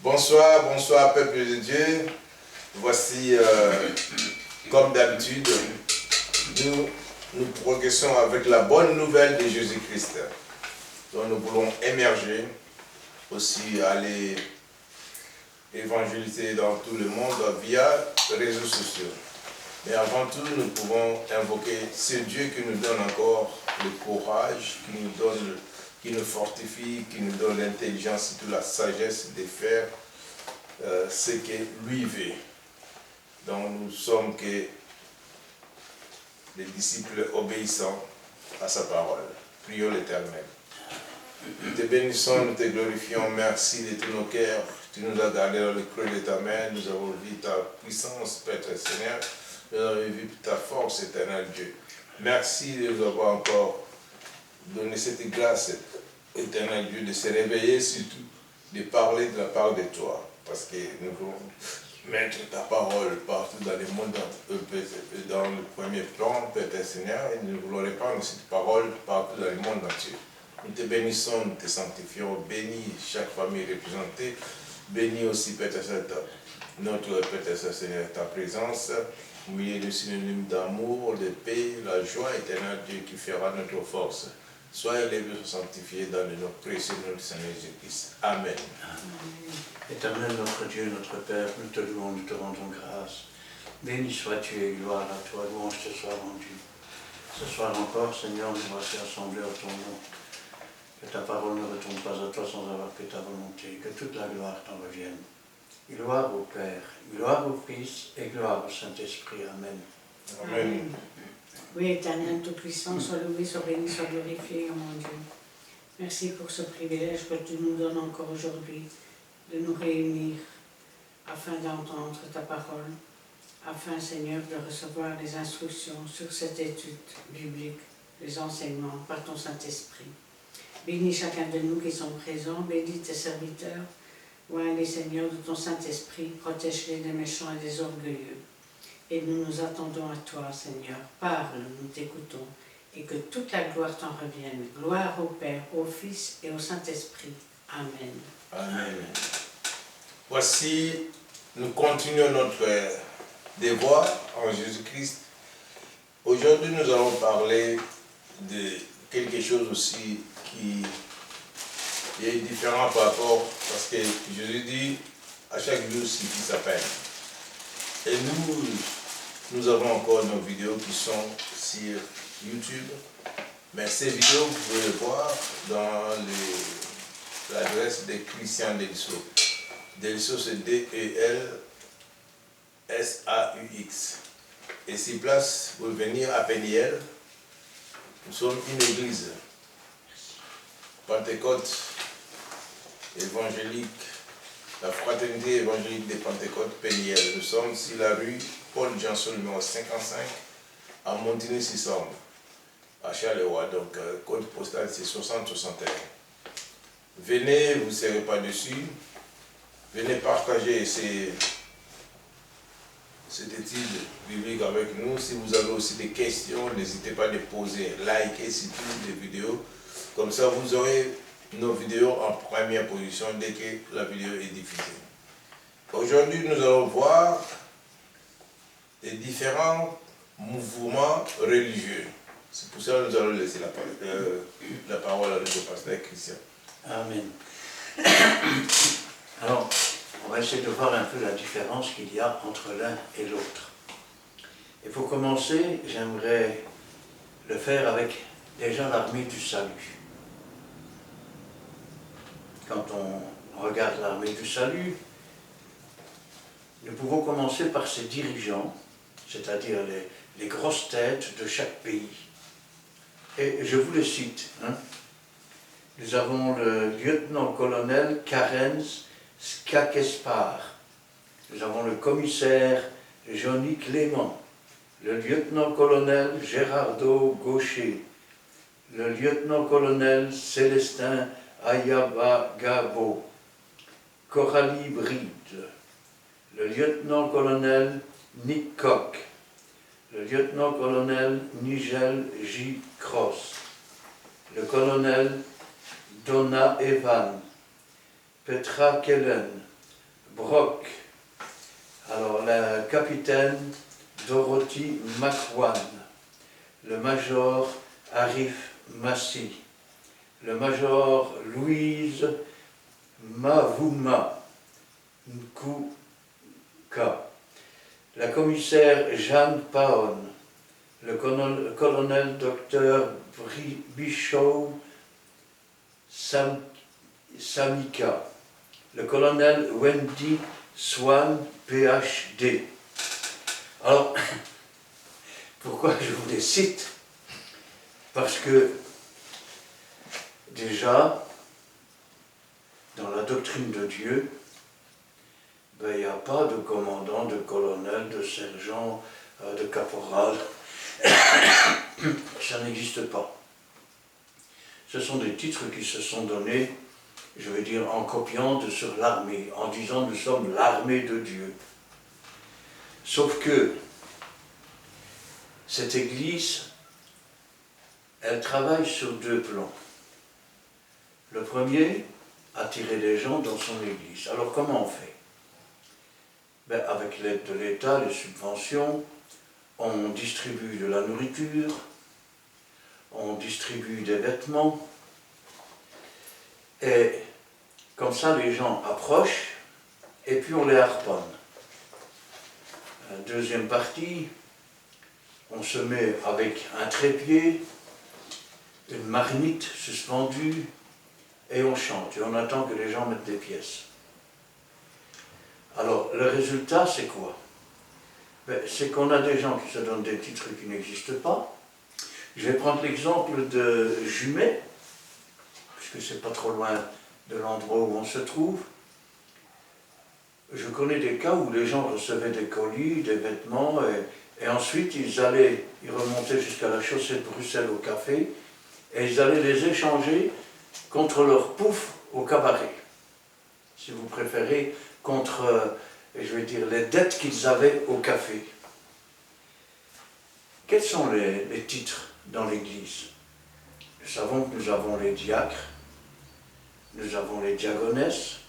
Bonsoir, bonsoir peuple de Dieu. Voici, comme d'habitude, nous progressons avec la bonne nouvelle de Jésus-Christ. Donc nous voulons émerger, aussi aller évangéliser dans tout le monde via les réseaux sociaux. Mais avant tout, nous pouvons invoquer ce Dieu qui nous donne encore le courage, qui nous fortifie, qui nous donne l'intelligence et toute la sagesse de faire ce que lui veut. Donc nous sommes que les disciples obéissants à sa parole. Prions l'Éternel. Nous te bénissons, nous te glorifions, merci de tous nos cœurs. Tu nous as gardés dans le creux de ta main, nous avons vu ta puissance, Père Seigneur. Nous avons vu ta force, éternel Dieu. Merci de nous avoir encore donné cette grâce, éternel Dieu, de se réveiller, surtout de parler de la part de toi. Parce que nous voulons mettre ta parole partout dans le monde, dans le premier plan, Père Seigneur, et nous voulons répandre cette parole partout dans le monde entier. Nous te bénissons, nous te sanctifions, bénis chaque famille représentée, bénis aussi, Père Seigneur, notre Père Seigneur, ta présence, au milieu de synonymes d'amour, de paix, la joie éternelle, Dieu qui fera notre force. Sois élevé, sanctifié dans le nom précieux de notre Seigneur Jésus-Christ. Amen. Éternel, notre Dieu, notre Père, nous te louons, nous te rendons grâce. Béni sois-tu et gloire à toi, louange te soit rendue. Ce soir encore, Seigneur, nous voici assemblés à ton nom. Que ta parole ne retourne pas à toi sans avoir fait ta volonté, que toute la gloire t'en revienne. Gloire au Père, gloire au Fils et gloire au Saint-Esprit. Amen. Amen. Oui, Éternel Tout-Puissant, sois loué, sois béni, sois glorifié, oh mon Dieu. Merci pour ce privilège que tu nous donnes encore aujourd'hui de nous réunir afin d'entendre ta parole, afin, Seigneur, de recevoir les instructions sur cette étude biblique, les enseignements par ton Saint-Esprit. Bénis chacun de nous qui sont présents, bénis tes serviteurs, oins-les, Seigneur, de ton Saint-Esprit, protège-les des méchants et des orgueilleux. Et nous nous attendons à toi, Seigneur. Parle, nous t'écoutons, et que toute la gloire t'en revienne. Gloire au Père, au Fils et au Saint-Esprit. Amen. Amen. Voici, nous continuons notre devoir en Jésus-Christ. Aujourd'hui, nous allons parler de quelque chose aussi qui est différent par rapport, parce que Jésus dit, à chaque jour suffit sa peine. Et nous avons encore nos vidéos qui sont sur YouTube. Mais ces vidéos, vous pouvez les voir dans l'adresse de Christian Delissaux. Delissaux, c'est D-E-L-S-A-U-X. Et sur place, vous venir à Péniel. Nous sommes une église Pentecôte évangélique, la fraternité évangélique des Pentecôtes Péniel. Nous sommes sur la rue Paul-Janson, numéro 55, à Montigny-Sisson, à Charleroi. Donc, code postal, c'est 6061. Venez, vous ne serez pas dessus. Venez partager cette étude biblique avec nous. Si vous avez aussi des questions, n'hésitez pas à les poser. Likez surtout les vidéos. Comme ça, vous aurez nos vidéos en première position dès que la vidéo est diffusée. Aujourd'hui, nous allons voir les différents mouvements religieux. C'est pour ça que nous allons laisser la parole à notre pasteur Christian. Amen. Alors, on va essayer de voir un peu la différence qu'il y a entre l'un et l'autre. Et pour commencer, j'aimerais le faire avec déjà l'armée du salut. Quand on regarde l'armée du salut, nous pouvons commencer par ses dirigeants, c'est-à-dire les grosses têtes de chaque pays. Et je vous le cite. Nous avons le lieutenant-colonel Karens Skakespar. Nous avons le commissaire Johnny Clément, le lieutenant-colonel Gérardo Gaucher, le lieutenant-colonel Célestin Ayabagabo, Coralie Bride, le lieutenant-colonel Nick Koch, le lieutenant-colonel Nigel J. Cross, le colonel Donna Evan, Petra Kellen, Brock. Alors, la capitaine Dorothy McWan, le major Arif Massi, le major Louise Mavuma Nkuka, la commissaire Jeanne Paon, le colonel Dr Bishop Samika, le colonel Wendy Swan, PhD. Alors, pourquoi je vous les cite? Parce que, déjà, dans la doctrine de Dieu, ben, il n'y a pas de commandant, de colonel, de sergent, de caporal. Ça n'existe pas. Ce sont des titres qui se sont donnés, je vais dire, en copiant sur l'armée, en disant nous sommes l'armée de Dieu. Sauf que cette Église, elle travaille sur deux plans. Le premier, attirer les gens dans son Église. Alors comment on fait? Ben, avec l'aide de l'État, les subventions, on distribue de la nourriture, on distribue des vêtements, et comme ça les gens approchent, et puis on les harponne. Deuxième partie, on se met avec un trépied, une marmite suspendue, et on chante, et on attend que les gens mettent des pièces. Alors, le résultat, c'est quoi? Ben, c'est qu'on a des gens qui se donnent des titres qui n'existent pas. Je vais prendre l'exemple de Jumet, puisque c'est pas trop loin de l'endroit où on se trouve. Je connais des cas où les gens recevaient des colis, des vêtements, et ensuite ils remontaient jusqu'à la chaussée de Bruxelles au café, et ils allaient les échanger contre leur pouf au cabaret. Si vous préférez, contre, je vais dire, les dettes qu'ils avaient au café. Quels sont les titres dans l'Église? Nous savons que nous avons les diacres, nous avons les diagonesses,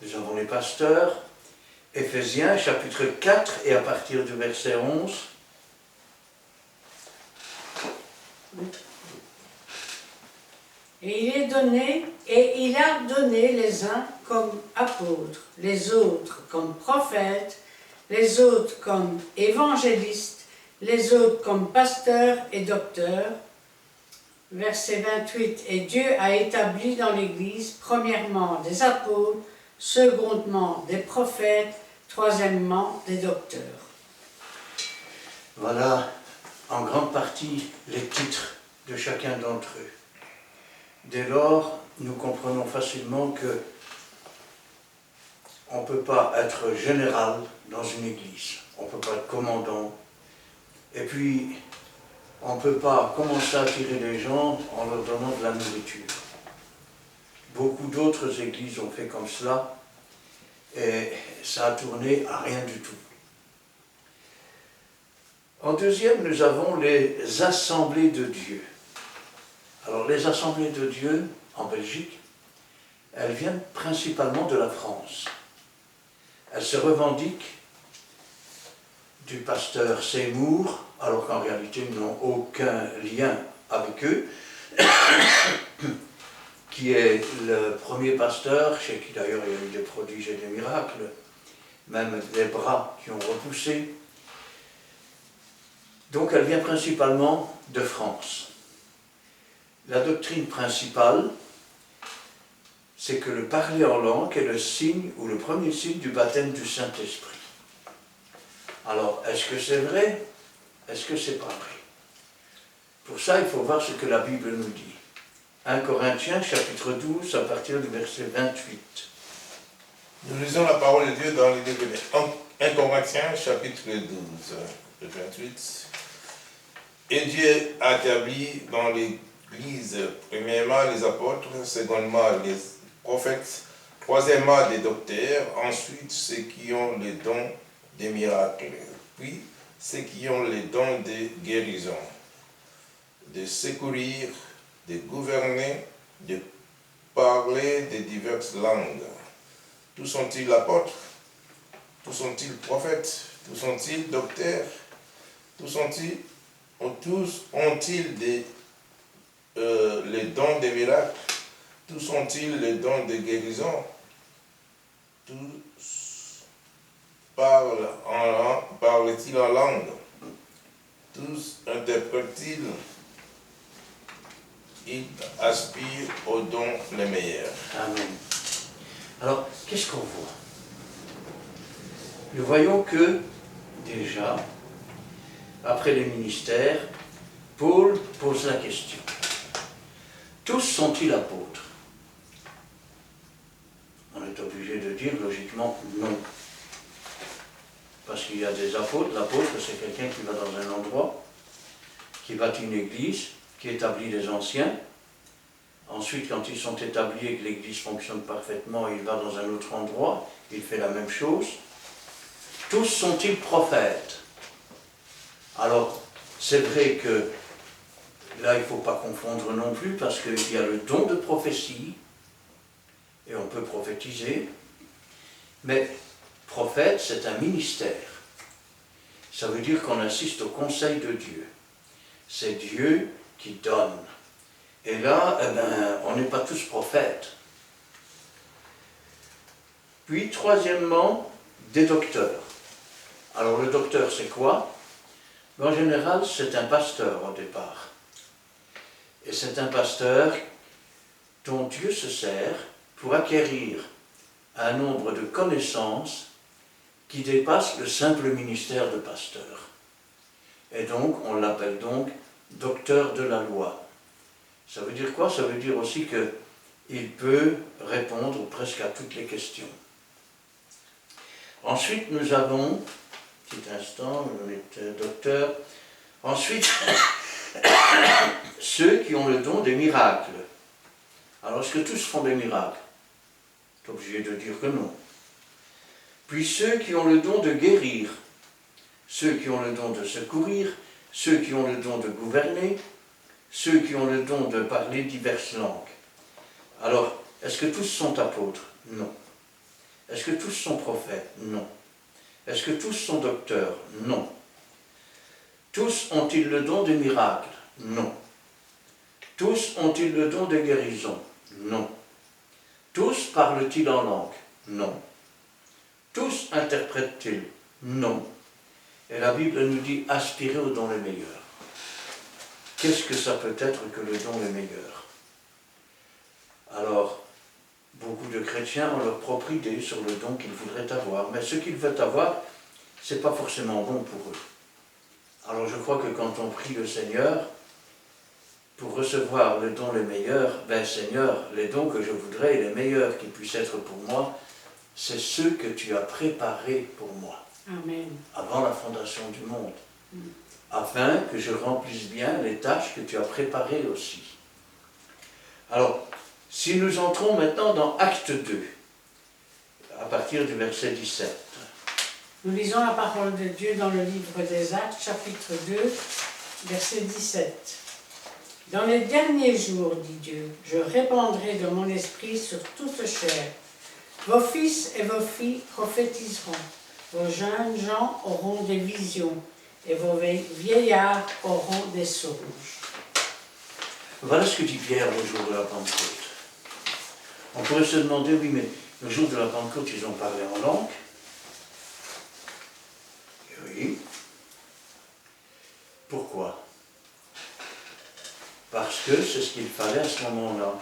nous avons les pasteurs. Éphésiens, chapitre 4, et à partir du verset 11. Et il a donné les uns comme apôtres, les autres comme prophètes, les autres comme évangélistes, les autres comme pasteurs et docteurs. Verset 28, et Dieu a établi dans l'Église, premièrement des apôtres, secondement des prophètes, troisièmement des docteurs. Voilà en grande partie les titres de chacun d'entre eux. Dès lors, nous comprenons facilement que on ne peut pas être général dans une église, on ne peut pas être commandant, et puis on ne peut pas commencer à attirer les gens en leur donnant de la nourriture. Beaucoup d'autres églises ont fait comme cela, et ça a tourné à rien du tout. En deuxième, nous avons les assemblées de Dieu. Alors les assemblées de Dieu en Belgique, elles viennent principalement de la France. Elles se revendiquent du pasteur Seymour, alors qu'en réalité ils n'ont aucun lien avec eux, qui est le premier pasteur, chez qui d'ailleurs il y a eu des prodiges et des miracles, même des bras qui ont repoussé. Donc elle vient principalement de France. La doctrine principale, c'est que le parler en langue est le signe, ou le premier signe du baptême du Saint-Esprit. Alors, est-ce que c'est vrai? Est-ce que c'est pas vrai? Pour ça, il faut voir ce que la Bible nous dit. 1 Corinthiens, chapitre 12, à partir du verset 28. Nous lisons la parole de Dieu dans les livres de 1 Corinthiens, chapitre 12, le 28. Et Dieu a établi dans l'Église, premièrement les apôtres, secondement les prophètes, troisièmement les docteurs, ensuite ceux qui ont les dons des miracles, puis ceux qui ont les dons de guérison, de secourir, de gouverner, de parler de diverses langues. Tous sont-ils apôtres? Tous sont-ils prophètes? Tous sont-ils docteurs? Tous ont-ils les dons des miracles? Tous ont-ils les dons de guérison? Tous parlent-ils en langue? Tous interprètent-ils? Ils aspirent aux dons les meilleurs. Amen. Alors, qu'est-ce qu'on voit? Nous voyons que, déjà, après les ministères, Paul pose la question. Tous sont-ils apôtres? On est obligé de dire logiquement non. Parce qu'il y a des apôtres. L'apôtre, c'est quelqu'un qui va dans un endroit, qui bâtit une église, qui établit des anciens. Ensuite, quand ils sont établis et que l'église fonctionne parfaitement, il va dans un autre endroit, il fait la même chose. Tous sont-ils prophètes? Alors, c'est vrai que là, il ne faut pas confondre non plus, parce qu'il y a le don de prophétie, et on peut prophétiser, mais prophète, c'est un ministère. Ça veut dire qu'on assiste au conseil de Dieu. C'est Dieu qui donne. Et là, on n'est pas tous prophètes. Puis, troisièmement, des docteurs. Alors, le docteur, c'est quoi? En général, c'est un pasteur au départ. Et c'est un pasteur dont Dieu se sert pour acquérir un nombre de connaissances qui dépasse le simple ministère de pasteur. Et donc, on l'appelle donc docteur de la loi. Ça veut dire quoi? Ça veut dire aussi qu'il peut répondre presque à toutes les questions. Ensuite, nous avons, petit instant, on est docteur. Ensuite, ceux qui ont le don des miracles. Alors, est-ce que tous font des miracles? Tu es obligé de dire que non. Puis ceux qui ont le don de guérir, ceux qui ont le don de secourir, ceux qui ont le don de gouverner, ceux qui ont le don de parler diverses langues. Alors, est-ce que tous sont apôtres? Non. Est-ce que tous sont prophètes? Non. Est-ce que tous sont docteurs? Non. Tous ont-ils le don des miracles? Non. Tous ont-ils le don de guérison? Non. Tous parlent-ils en langue? Non. Tous interprètent-ils? Non. Et la Bible nous dit aspirer au don le meilleur. Qu'est-ce que ça peut être que le don le meilleur? Alors, beaucoup de chrétiens ont leur propre idée sur le don qu'ils voudraient avoir, mais ce qu'ils veulent avoir, ce n'est pas forcément bon pour eux. Alors je crois que quand on prie le Seigneur, pour recevoir le don le meilleur, ben Seigneur, les dons que je voudrais, les meilleurs qui puissent être pour moi, c'est ceux que tu as préparés pour moi. Amen. Avant la fondation du monde. Afin que je remplisse bien les tâches que tu as préparées aussi. Alors, si nous entrons maintenant dans Acte 2, à partir du verset 17. Nous lisons la parole de Dieu dans le livre des Actes, chapitre 2, verset 17. Dans les derniers jours, dit Dieu, je répandrai de mon esprit sur toute chair. Vos fils et vos filles prophétiseront. Vos jeunes gens auront des visions et vos vieillards auront des songes. Voilà ce que dit Pierre le jour de la Pentecôte. On pourrait se demander, oui, mais le jour de la Pentecôte, ils ont parlé en langue. Oui. Pourquoi? Parce que c'est ce qu'il fallait à ce moment-là.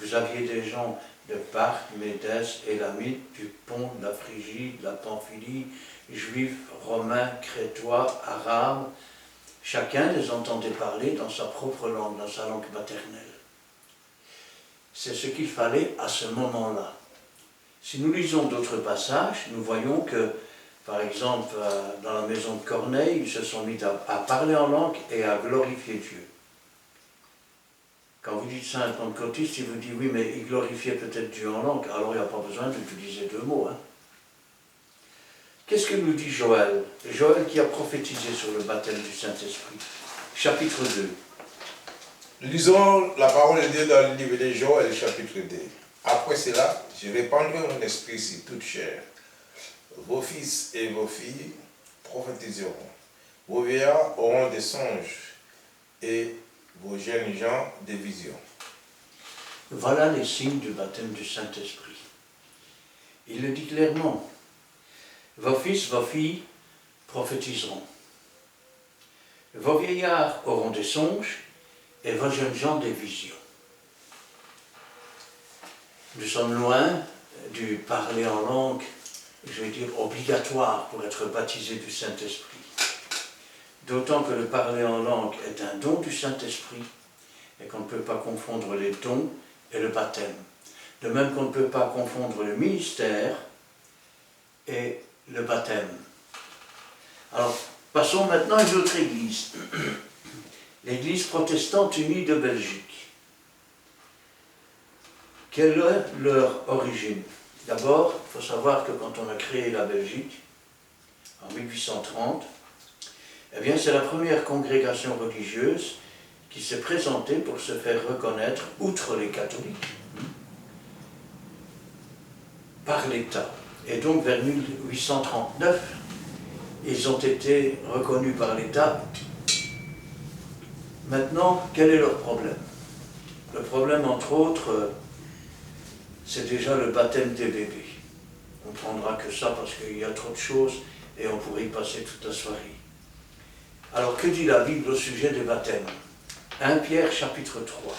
Vous aviez des gens de Parthe, Médès, Élamite, du Pont, de la Phrygie, de la Pamphylie, juifs, romains, crétois, arabes. Chacun les entendait parler dans sa propre langue, dans sa langue maternelle. C'est ce qu'il fallait à ce moment-là. Si nous lisons d'autres passages, nous voyons que, par exemple, dans la maison de Corneille, ils se sont mis à parler en langue et à glorifier Dieu. Quand vous dites ça à un pentecôtiste, il vous dit oui, mais il glorifiait peut-être Dieu en langue, alors il n'y a pas besoin d'utiliser deux mots. Hein. Qu'est-ce que nous dit Joël? Joël qui a prophétisé sur le baptême du Saint-Esprit. Chapitre 2. Lisons la parole de Dieu dans le livre de Joël, chapitre 2. Après cela, je répandrai mon esprit sur toute chair. Vos fils et vos filles prophétiseront. Vos vieillards auront des songes et vos jeunes gens des visions. Voilà les signes du baptême du Saint-Esprit. Il le dit clairement. Vos fils, vos filles prophétiseront. Vos vieillards auront des songes et vos jeunes gens des visions. Nous sommes loin du parler en langue, je vais dire obligatoire pour être baptisé du Saint-Esprit. D'autant que le parler en langue est un don du Saint-Esprit et qu'on ne peut pas confondre les dons et le baptême. De même qu'on ne peut pas confondre le ministère et le baptême. Alors, passons maintenant à une autre église. L'Église protestante unie de Belgique. Quelle est leur origine? D'abord, il faut savoir que quand on a créé la Belgique, en 1830, eh bien, c'est la première congrégation religieuse qui s'est présentée pour se faire reconnaître, outre les catholiques, par l'État. Et donc, vers 1839, ils ont été reconnus par l'État. Maintenant, quel est leur problème? Le problème, entre autres, c'est déjà le baptême des bébés. On ne prendra que ça parce qu'il y a trop de choses et on pourrait y passer toute la soirée. Alors, que dit la Bible au sujet des baptêmes? 1 Pierre chapitre 3.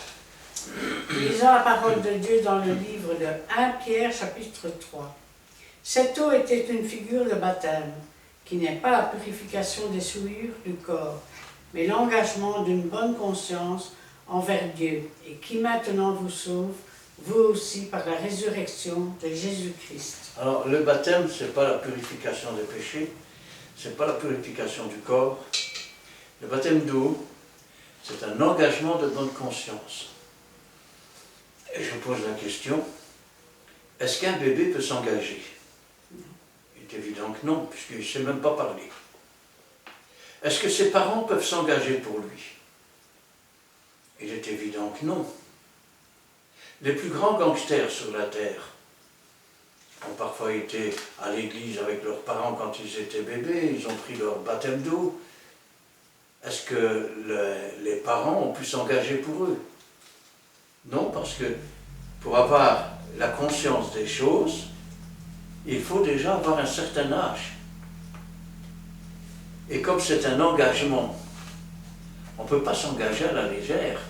Lisons la parole de Dieu dans le livre de 1 Pierre chapitre 3. Cette eau était une figure de baptême, qui n'est pas la purification des souillures du corps, mais l'engagement d'une bonne conscience envers Dieu, et qui maintenant vous sauve, vous aussi, par la résurrection de Jésus-Christ. Alors, le baptême, ce n'est pas la purification des péchés, ce n'est pas la purification du corps. Le baptême d'eau, c'est un engagement de bonne conscience. Et je pose la question, est-ce qu'un bébé peut s'engager? Il est évident que non, puisqu'il ne sait même pas parler. Est-ce que ses parents peuvent s'engager pour lui? Il est évident que non. Les plus grands gangsters sur la terre ont parfois été à l'église avec leurs parents quand ils étaient bébés, ils ont pris leur baptême d'eau. Est-ce que les parents ont pu s'engager pour eux? Non, parce que pour avoir la conscience des choses, il faut déjà avoir un certain âge. Et comme c'est un engagement, on ne peut pas s'engager à la légère.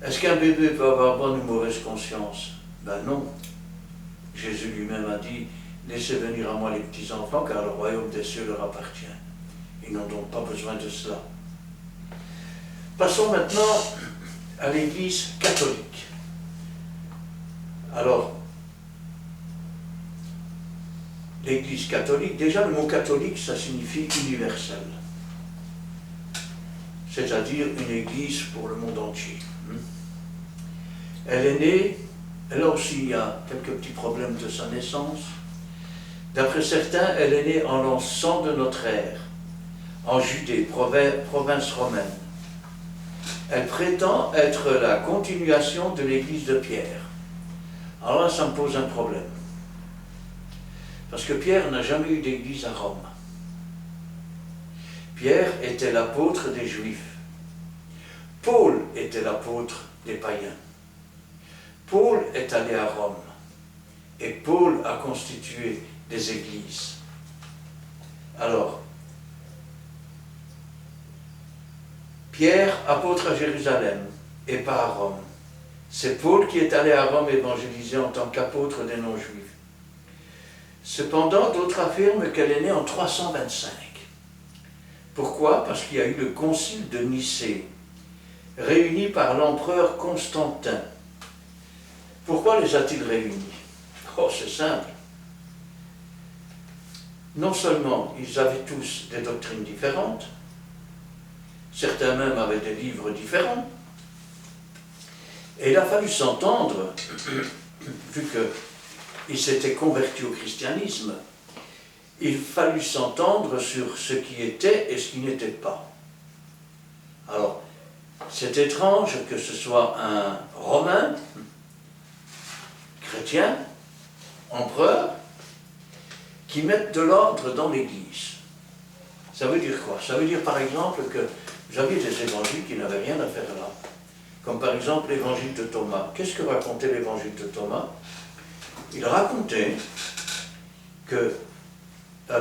Est-ce qu'un bébé peut avoir bonne ou mauvaise conscience? Ben non. Jésus lui-même a dit, laissez venir à moi les petits-enfants, car le royaume des cieux leur appartient. Ils n'ont donc pas besoin de cela. Passons maintenant à l'Église catholique. Alors, l'Église catholique, déjà le mot catholique, ça signifie universel. C'est-à-dire une Église pour le monde entier. Elle est née, là aussi il y a quelques petits problèmes de sa naissance. D'après certains, elle est née en l'an 100 de notre ère, en Judée, province romaine. Elle prétend être la continuation de l'église de Pierre. Alors là, ça me pose un problème. Parce que Pierre n'a jamais eu d'église à Rome. Pierre était l'apôtre des Juifs. Paul était l'apôtre des païens. Paul est allé à Rome. Et Paul a constitué des églises. Alors, Pierre, apôtre à Jérusalem, et pas à Rome. C'est Paul qui est allé à Rome évangéliser en tant qu'apôtre des non-juifs. Cependant, d'autres affirment qu'elle est née en 325. Pourquoi? Parce qu'il y a eu le concile de Nicée, réuni par l'empereur Constantin. Pourquoi les a-t-il réunis? Oh, c'est simple. Non seulement ils avaient tous des doctrines différentes, certains même avaient des livres différents, et il a fallu s'entendre, vu qu'ils s'étaient convertis au christianisme, il fallut s'entendre sur ce qui était et ce qui n'était pas. Alors, c'est étrange que ce soit un Romain chrétiens, empereurs, qui mettent de l'ordre dans l'Église. Ça veut dire quoi? Ça veut dire par exemple que vous aviez des évangiles qui n'avaient rien à faire là. Comme par exemple l'évangile de Thomas. Qu'est-ce que racontait l'évangile de Thomas? Il racontait que, pas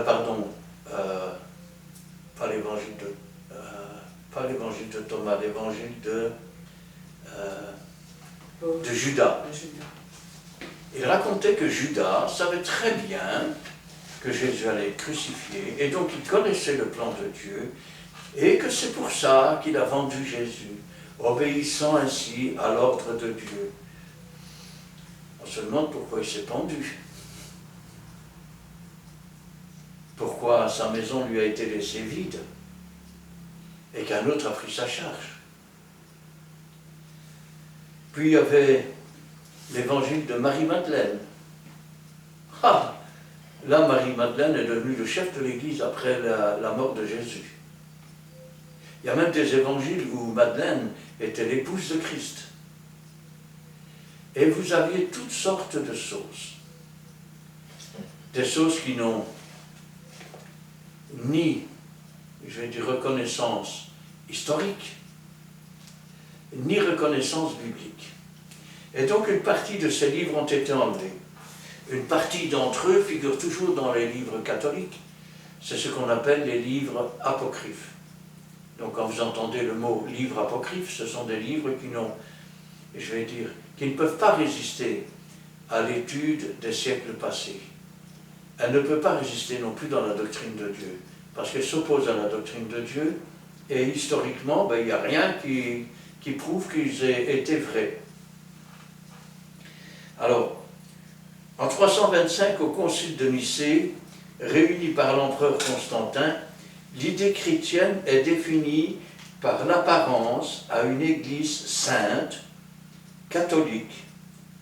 l'évangile de Thomas, l'évangile de Judas. Il racontait que Judas savait très bien que Jésus allait être crucifié, et donc il connaissait le plan de Dieu, et que c'est pour ça qu'il a vendu Jésus, obéissant ainsi à l'ordre de Dieu. On se demande pourquoi il s'est pendu. Pourquoi sa maison lui a été laissée vide, et qu'un autre a pris sa charge. Puis il y avait l'évangile de Marie-Madeleine. Ah! Là, Marie-Madeleine est devenue le chef de l'Église après la mort de Jésus. Il y a même des évangiles où Madeleine était l'épouse de Christ. Et vous aviez toutes sortes de sauces. Des sauces qui n'ont ni, je vais dire, reconnaissance historique, ni reconnaissance biblique. Et donc une partie de ces livres ont été enlevés. Une partie d'entre eux figure toujours dans les livres catholiques. C'est ce qu'on appelle les livres apocryphes. Donc quand vous entendez le mot livre apocryphe, ce sont des livres qui n'ont, je vais dire, qui ne peuvent pas résister à l'étude des siècles passés. Elle ne peut pas résister non plus dans la doctrine de Dieu, parce qu'elle s'oppose à la doctrine de Dieu, et historiquement, il n'y a rien qui prouve qu'ils aient été vrais. Alors, en 325, au concile de Nicée, réuni par l'empereur Constantin, l'idée chrétienne est définie par l'apparence à une église sainte, catholique,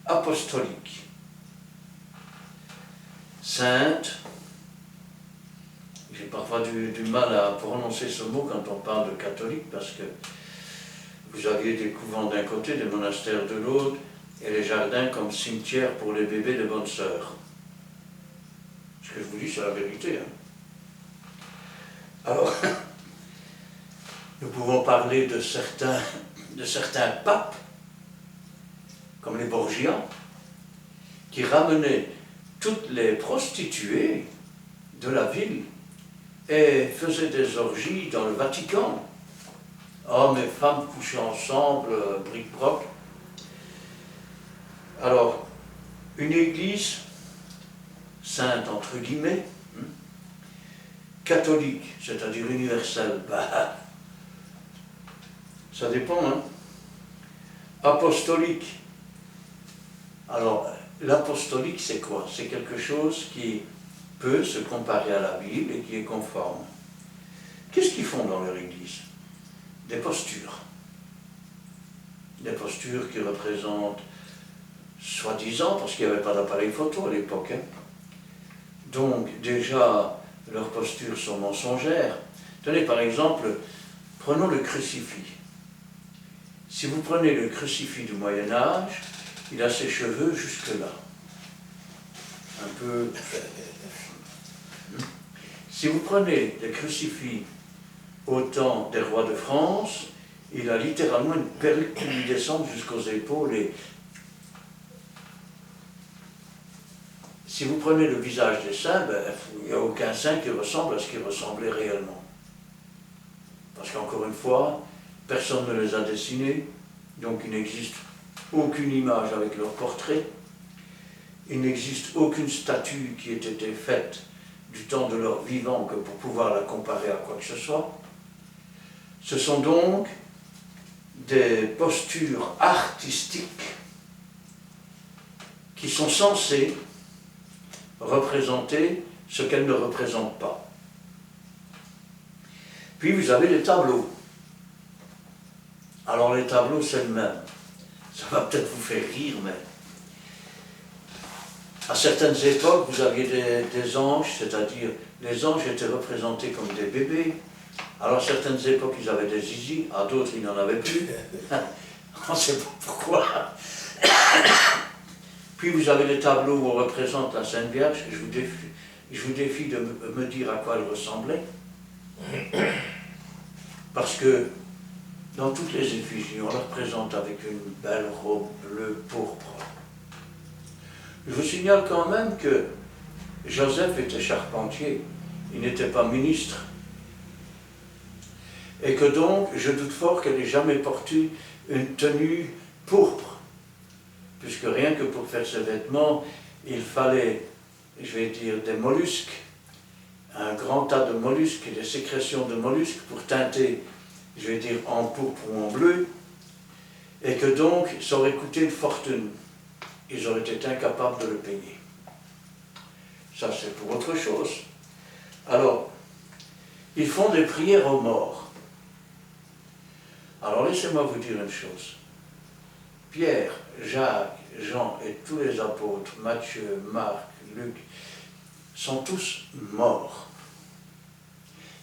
apostolique. Sainte, j'ai parfois du mal à prononcer ce mot quand on parle de catholique, parce que vous aviez des couvents d'un côté, des monastères de l'autre, et les jardins comme cimetière pour les bébés de bonnes sœurs. Ce que je vous dis, c'est la vérité. Alors, nous pouvons parler de certains papes, comme les Borgia, qui ramenaient toutes les prostituées de la ville et faisaient des orgies dans le Vatican. Hommes et femmes couchés ensemble, bric-broc. Alors, une église sainte, entre guillemets, catholique, c'est-à-dire universelle, ça dépend, hein. Apostolique. Alors, l'apostolique, c'est quoi? C'est quelque chose qui peut se comparer à la Bible et qui est conforme. Qu'est-ce qu'ils font dans leur église? Des postures. Des postures qui représentent, soi-disant, parce qu'il n'y avait pas d'appareil photo à l'époque, hein. Donc, déjà, leurs postures sont mensongères. Tenez, par exemple, prenons le crucifix. Si vous prenez le crucifix du Moyen-Âge, il a ses cheveux jusque-là. Un peu... Si vous prenez le crucifix au temps des rois de France, il a littéralement une perruque qui lui descend jusqu'aux épaules. Et si vous prenez le visage des saints, il n'y a aucun saint qui ressemble à ce qu'il ressemblait réellement. Parce qu'encore une fois, personne ne les a dessinés, donc il n'existe aucune image avec leur portrait. Il n'existe aucune statue qui ait été faite du temps de leur vivant que pour pouvoir la comparer à quoi que ce soit. Ce sont donc des postures artistiques qui sont censées représenter ce qu'elles ne représentent pas. Puis vous avez les tableaux. Alors les tableaux, c'est le même. Ça va peut-être vous faire rire, mais à certaines époques, vous aviez des anges, c'est-à-dire les anges étaient représentés comme des bébés. Alors à certaines époques, ils avaient des zizi, à d'autres, ils n'en avaient plus. On ne sait pas pourquoi. Puis vous avez les tableaux où on représente la Sainte Vierge. Je vous défie de me dire à quoi elle ressemblait. Parce que dans toutes les effigies, on la représente avec une belle robe bleue pourpre. Je vous signale quand même que Joseph était charpentier, il n'était pas ministre. Et que donc, je doute fort qu'elle n'ait jamais porté une tenue pourpre. Puisque rien que pour faire ses vêtements, il fallait, je vais dire, des mollusques, un grand tas de mollusques et des sécrétions de mollusques pour teinter, je vais dire, en pourpre ou en bleu, et que donc, ça aurait coûté une fortune. Ils auraient été incapables de le payer. Ça, c'est pour autre chose. Alors, ils font des prières aux morts. Alors, laissez-moi vous dire une chose. Pierre, Jacques, Jean et tous les apôtres, Matthieu, Marc, Luc, sont tous morts.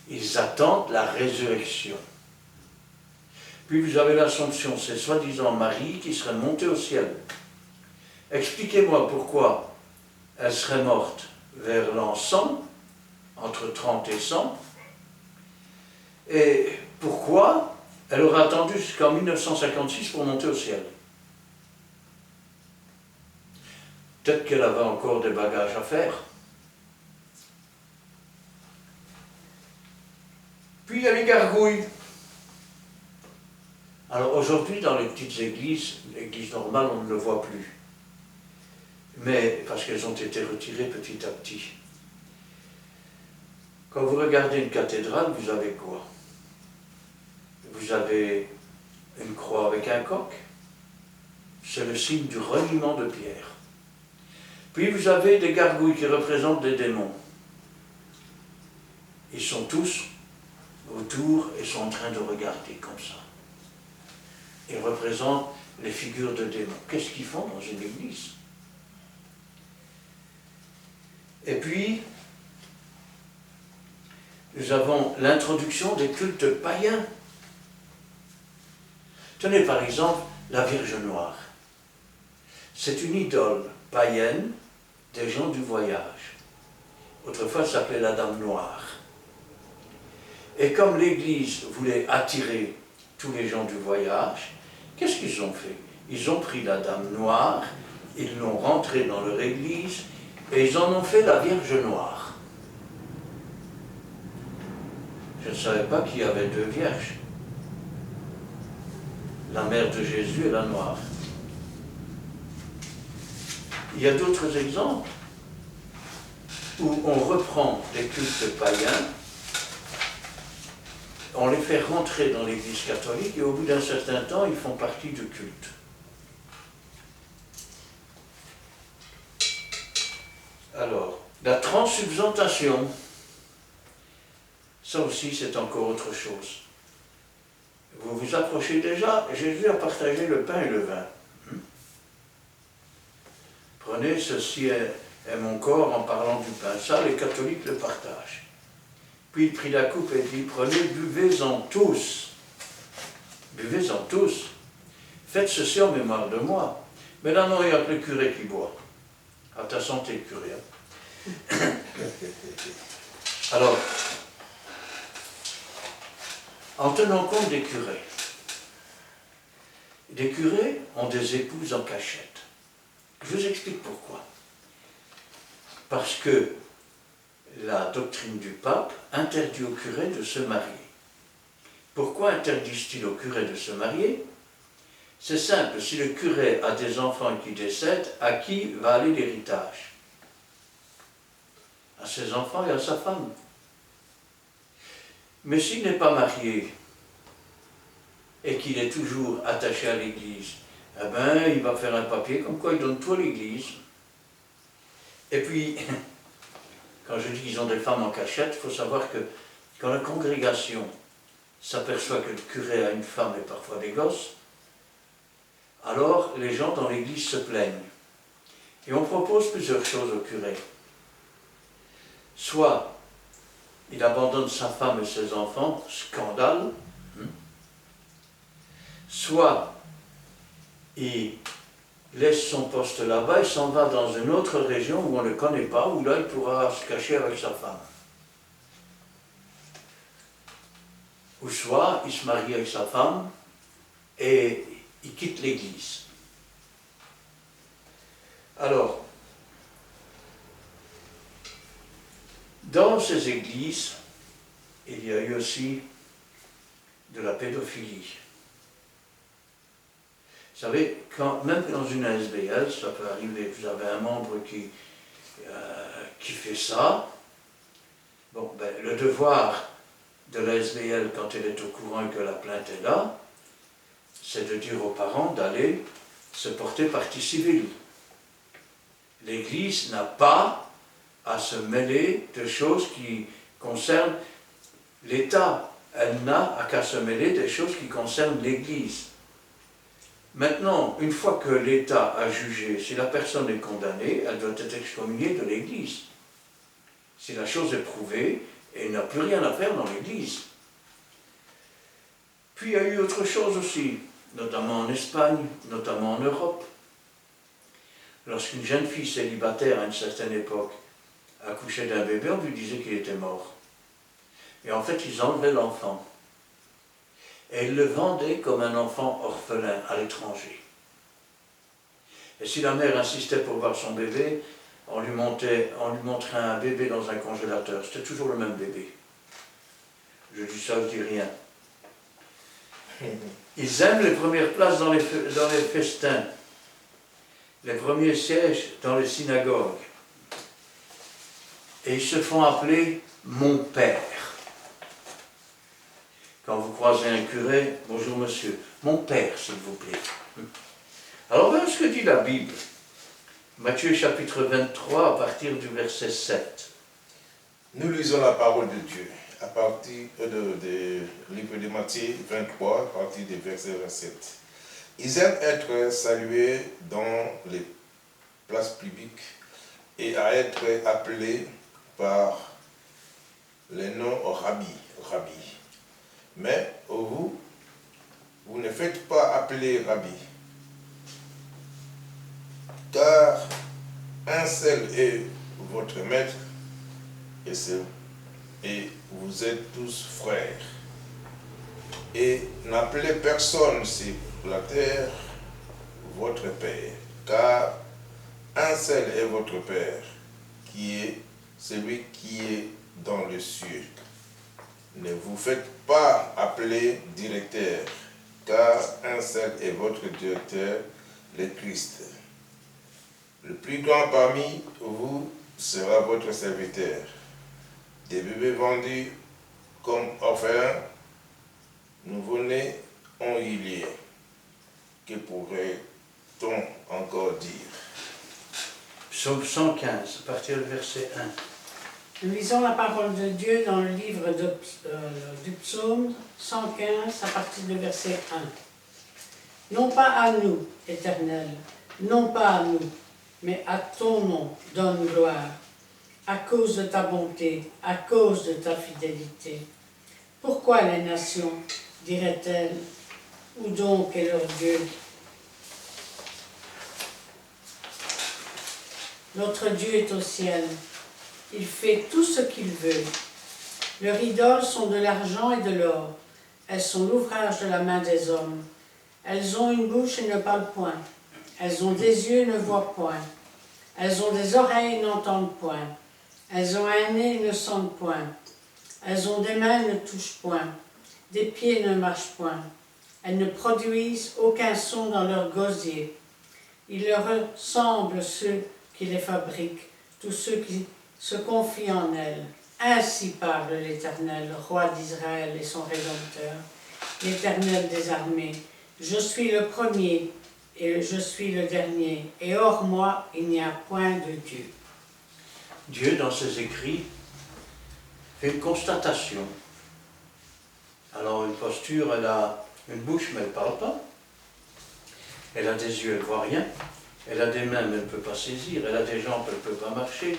Ils attendent la résurrection. Puis vous avez l'Assomption, c'est soi-disant Marie qui serait montée au ciel. Expliquez-moi pourquoi elle serait morte vers l'an 100, entre 30 et 100, et pourquoi elle aura attendu jusqu'en 1956 pour monter au ciel. Peut-être qu'elle avait encore des bagages à faire. Puis il y a les gargouilles. Alors aujourd'hui, dans les petites églises, l'église normale, on ne le voit plus. Mais parce qu'elles ont été retirées petit à petit. Quand vous regardez une cathédrale, vous avez quoi? Vous avez une croix avec un coq. C'est le signe du reniement de Pierre. Puis vous avez des gargouilles qui représentent des démons. Ils sont tous autour et sont en train de regarder comme ça. Ils représentent les figures de démons. Qu'est-ce qu'ils font dans une église? Et puis, nous avons l'introduction des cultes païens. Tenez par exemple la Vierge Noire. C'est une idole païenne des gens du voyage. Autrefois, ça s'appelait la Dame Noire. Et comme l'Église voulait attirer tous les gens du voyage, qu'est-ce qu'ils ont fait? Ils ont pris la Dame Noire, ils l'ont rentrée dans leur Église, et ils en ont fait la Vierge Noire. Je ne savais pas qu'il y avait deux vierges. La mère de Jésus et la Noire. Il y a d'autres exemples où on reprend des cultes païens, on les fait rentrer dans l'Église catholique et au bout d'un certain temps, ils font partie du culte. Alors, la transsubstantiation, ça aussi c'est encore autre chose. Vous vous approchez déjà, Jésus a partagé le pain et le vin. Prenez, ceci est mon corps en parlant du pain. Ça, les catholiques le partagent. Puis il prit la coupe et dit, prenez, buvez-en tous. Buvez-en tous. Faites ceci en mémoire de moi. Mais là, non, il n'y a que le curé qui boit. À ta santé, curé. Alors, en tenant compte des curés ont des épouses en cachette. Je vous explique pourquoi. Parce que la doctrine du pape interdit aux curés de se marier. Pourquoi interdisent-ils aux curés de se marier? C'est simple, si le curé a des enfants qui décèdent, à qui va aller l'héritage? À ses enfants et à sa femme. Mais s'il n'est pas marié et qu'il est toujours attaché à l'Église, eh bien, il va faire un papier comme quoi il donne tout à l'Église. Et puis, quand je dis qu'ils ont des femmes en cachette, il faut savoir que quand la congrégation s'aperçoit que le curé a une femme et parfois des gosses, alors les gens dans l'Église se plaignent. Et on propose plusieurs choses au curé. Soit il abandonne sa femme et ses enfants, scandale. Soit il laisse son poste là-bas et s'en va dans une autre région où on ne le connaît pas, où là il pourra se cacher avec sa femme. Ou soit il se marie avec sa femme et il quitte l'église. Alors, dans ces églises, il y a eu aussi de la pédophilie. Vous savez, même dans une SBL, ça peut arriver, vous avez un membre qui fait ça. Bon, ben, le devoir de la SBL, quand elle est au courant et que la plainte est là, c'est de dire aux parents d'aller se porter partie civile. L'Église n'a pas à se mêler de choses qui concernent l'État. Elle n'a qu'à se mêler des choses qui concernent l'Église. Maintenant, une fois que l'État a jugé, si la personne est condamnée, elle doit être excommuniée de l'Église. Si la chose est prouvée, elle n'a plus rien à faire dans l'Église. Puis il y a eu autre chose aussi, notamment en Espagne, notamment en Europe. Lorsqu'une jeune fille célibataire à une certaine époque accouchait d'un bébé, on lui disait qu'il était mort. Et en fait, ils enlevaient l'enfant. Et ils le vendaient comme un enfant orphelin à l'étranger. Et si la mère insistait pour voir son bébé, on lui montrait un bébé dans un congélateur. C'était toujours le même bébé. Je dis ça, je dis rien. Ils aiment les premières places dans les festins, les premiers sièges dans les synagogues. Et ils se font appeler « mon père ». Quand vous croisez un curé, « Bonjour monsieur, mon père s'il vous plaît ». Alors voilà ce que dit la Bible. Matthieu chapitre 23 à partir du verset 7. Nous lisons la parole de Dieu à partir du livre de Matthieu 23, à partir du verset 27. Ils aiment être salués dans les places publiques et à être appelés par les noms rabbi. Mais vous ne faites pas appeler rabbi, car un seul est votre maître et vous êtes tous frères. Et n'appelez personne sur la terre votre Père, car un seul est votre Père, qui est celui qui est dans le ciel. Ne vous faites pas appeler directeur, car un seul est votre directeur, le Christ. Le plus grand parmi vous sera votre serviteur. Des bébés vendus comme orphelins, nouveau-nés ont eu lieu. Que pourrait-on encore dire? Psaume 115, à partir du verset 1. Nous lisons la parole de Dieu dans le livre du psaume 115 à partir du verset 1. Non pas à nous, Éternel, non pas à nous, mais à ton nom donne gloire, à cause de ta bonté, à cause de ta fidélité. Pourquoi les nations, diraient-elles, où donc est leur Dieu? Notre Dieu est au ciel. Il fait tout ce qu'il veut. Leurs idoles sont de l'argent et de l'or. Elles sont l'ouvrage de la main des hommes. Elles ont une bouche et ne parlent point. Elles ont des yeux et ne voient point. Elles ont des oreilles et n'entendent point. Elles ont un nez et ne sentent point. Elles ont des mains et ne touchent point. Des pieds et ne marchent point. Elles ne produisent aucun son dans leur gosier. Il leur ressemble ceux qui les fabriquent, tous ceux qui se confient en elles. Ainsi parle l'Éternel, le roi d'Israël et son Rédempteur, l'Éternel des armées. Je suis le premier et je suis le dernier, et hors moi, il n'y a point de Dieu. Dieu, dans ses écrits, fait une constatation. Alors, une posture, elle a une bouche, mais elle ne parle pas. Elle a des yeux, elle ne voit rien. Elle a des mains, mais elle ne peut pas saisir. Elle a des jambes, elle ne peut pas marcher.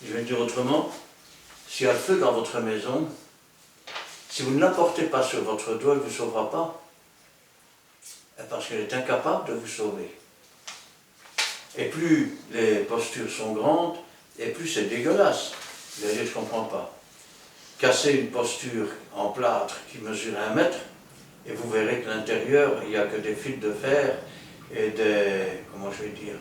Je vais dire autrement, s'il y a le feu dans votre maison, si vous ne l'apportez pas sur votre doigt, elle ne vous sauvera pas. parce qu'elle est incapable de vous sauver. Et plus les postures sont grandes, et plus c'est dégueulasse. Vous allez dire, je ne comprends pas. Cassez une posture en plâtre qui mesure 1 mètre, et vous verrez que l'intérieur, il n'y a que des fils de fer et des, comment je vais dire,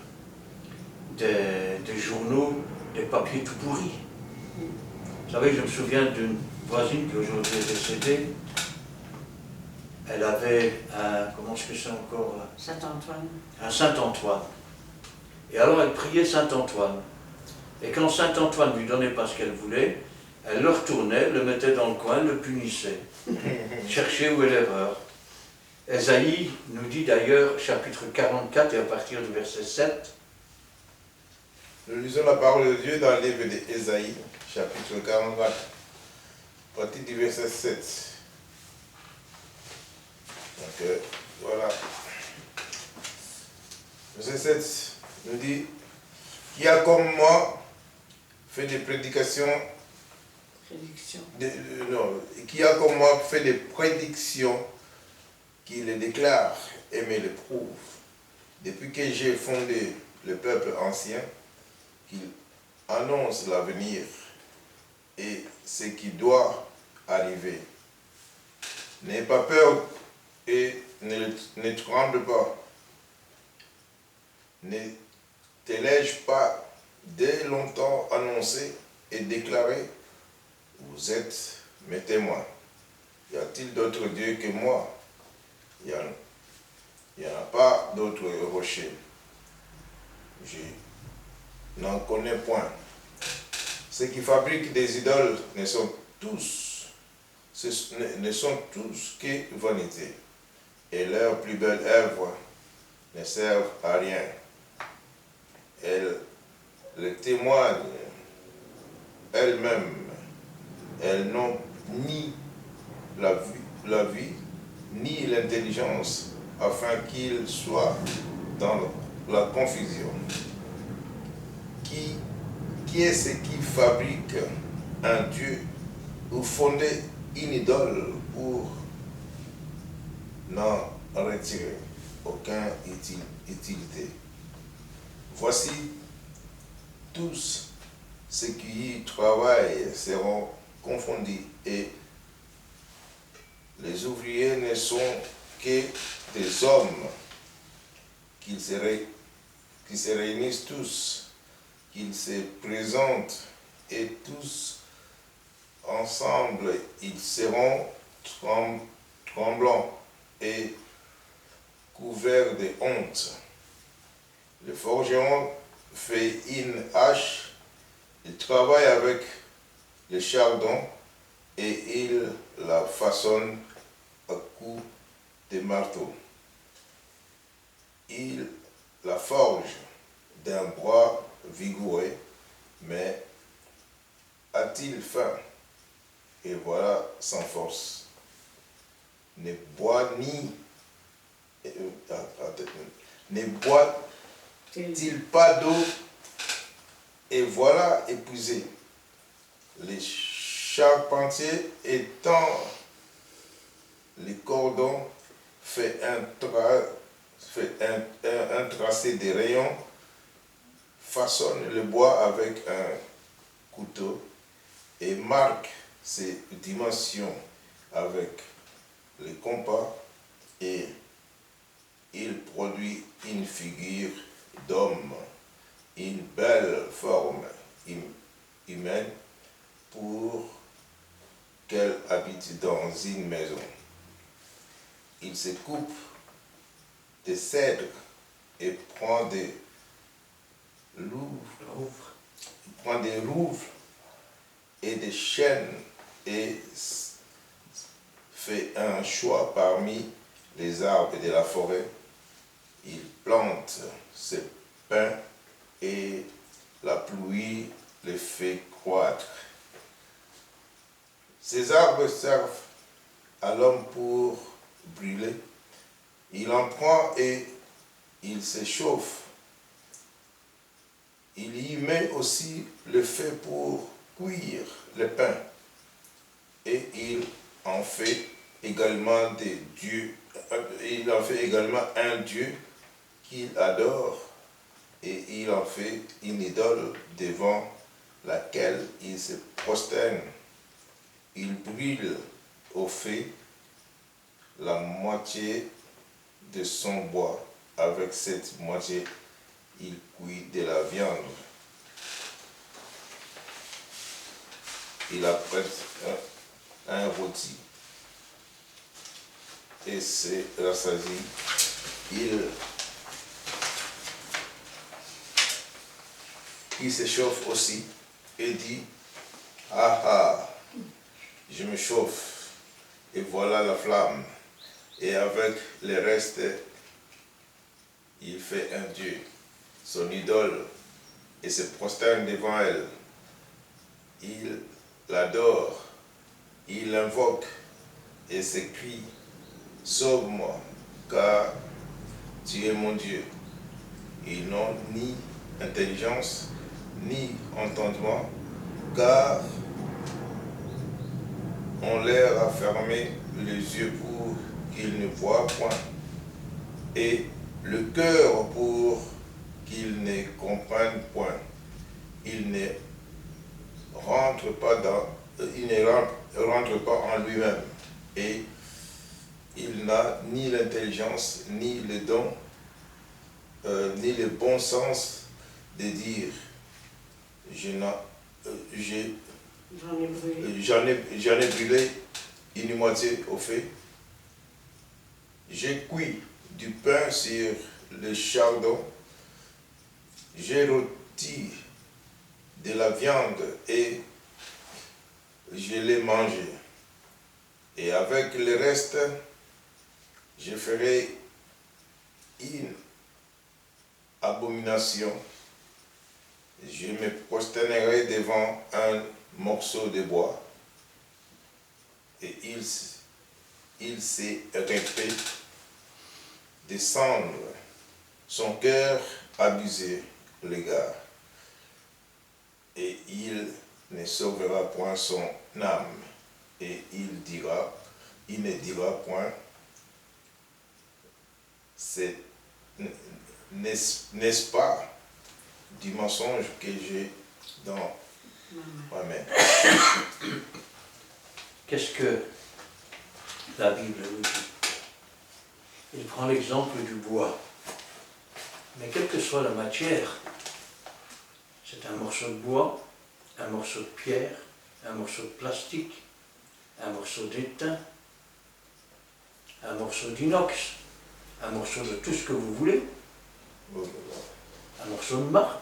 des journaux, des papiers tout pourris. Vous savez, je me souviens d'une voisine qui aujourd'hui est décédée. Elle avait un, comment est-ce que c'est encore? Saint-Antoine. Un Saint-Antoine. Et alors elle priait Saint-Antoine. Et quand Saint-Antoine ne lui donnait pas ce qu'elle voulait, elle le retournait, le mettait dans le coin, le punissait. Cherchez où est l'erreur. Ésaïe nous dit d'ailleurs, chapitre 44 et à partir du verset 7. Nous lisons la parole de Dieu dans le livre d'Ésaïe, chapitre 44, à partir du verset 7. Donc, voilà. Verset 7 nous dit, qui a comme moi fait des prédications, qui a comme moi fait des prédictions, qui les déclare et me les prouve, depuis que j'ai fondé le peuple ancien, qu'il annonce l'avenir et ce qui doit arriver. N'aie pas peur et ne tremble pas. Ne t'ai-je pas dès longtemps annoncé et déclaré, vous êtes mes témoins. Y a-t-il d'autres dieux que moi? Il n'y en a pas d'autres rochers. Je n'en connais point. Ceux qui fabriquent des idoles ne sont tous que vanité, et leurs plus belles œuvres ne servent à rien. Elles le témoignent elles-mêmes. Elles n'ont ni la vie ni l'intelligence, afin qu'ils soient dans la confusion. Qui est ce qui fabrique un Dieu ou fonde une idole pour n'en retirer aucune utilité? Voici, tous ceux qui y travaillent seront confondus, et les ouvriers ne sont que des hommes, qu'ils se réunissent tous, qu'ils se présentent, et tous ensemble ils seront tremblants et couverts de honte. Le forgeron fait une hache, il travaille avec le chardon et il la façonne à coups de marteau. Il la forge d'un bois vigoureux, mais a-t-il faim? Et voilà sans force. Ne boit-il pas d'eau? Et voilà épuisé. Les charpentiers étend les cordons, fait un tracé de rayons, façonne le bois avec un couteau et marque ses dimensions avec le compas, et il produit une figure d'homme, une belle forme humaine, pour qu'elle habite dans une maison. Il se coupe des cèdres et prend des rouvres et des chênes, et fait un choix parmi les arbres de la forêt. Il plante ses pins et la pluie les fait croître. Ces arbres servent à l'homme pour brûler. Il en prend et il s'échauffe. Il y met aussi le feu pour cuire le pain. Et il en fait également des dieux il en fait également un Dieu qu'il adore et il en fait une idole devant laquelle il se prosterne. Il brûle au feu la moitié de son bois. Avec cette moitié, il cuit de la viande. Il apprête un rôti et se rassasie. Il s'échauffe aussi et dit: ah ah, je me chauffe, et voilà la flamme. Et avec le reste, il fait un Dieu, son idole, et se prosterne devant elle. Il l'adore, il l'invoque et s'écrie: sauve-moi, car tu es mon Dieu. Ils n'ont ni intelligence, ni entendement, car on leur a fermé les yeux pour qu'ils ne voient point, et le cœur pour qu'ils ne comprennent point. Il ne rentre pas en lui-même, et il n'a ni l'intelligence, ni le don, ni le bon sens de dire: j'en ai brûlé une moitié au feu, j'ai cuit du pain sur le chardon, j'ai rôti de la viande et je l'ai mangé. Et avec le reste, je ferai une abomination. Je me prosternerai devant un morceau de bois, et il s'est répé de cendre, son cœur abusé l'égard, et il ne sauvera point son âme, et il ne dira point: n'est-ce pas du mensonge que j'ai dans moi-même. Qu'est-ce que la Bible nous dit? Il prend l'exemple du bois. Mais quelle que soit la matière, c'est un morceau de bois, un morceau de pierre, un morceau de plastique, un morceau d'étain, un morceau d'inox, un morceau de tout ce que vous voulez, un morceau de marbre,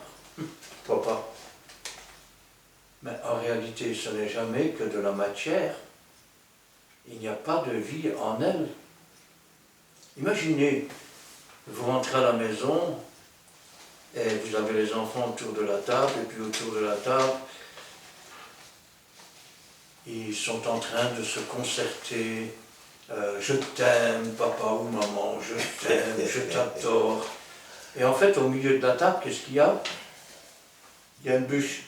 pourquoi pas? Mais en réalité, ce n'est jamais que de la matière. Il n'y a pas de vie en elle. Imaginez, vous rentrez à la maison et vous avez les enfants autour de la table, et puis autour de la table, ils sont en train de se concerter. Je t'aime, papa ou maman, je t'aime, je t'adore. Et en fait, au milieu de la table, qu'est-ce qu'il y a? Il y a une bûche.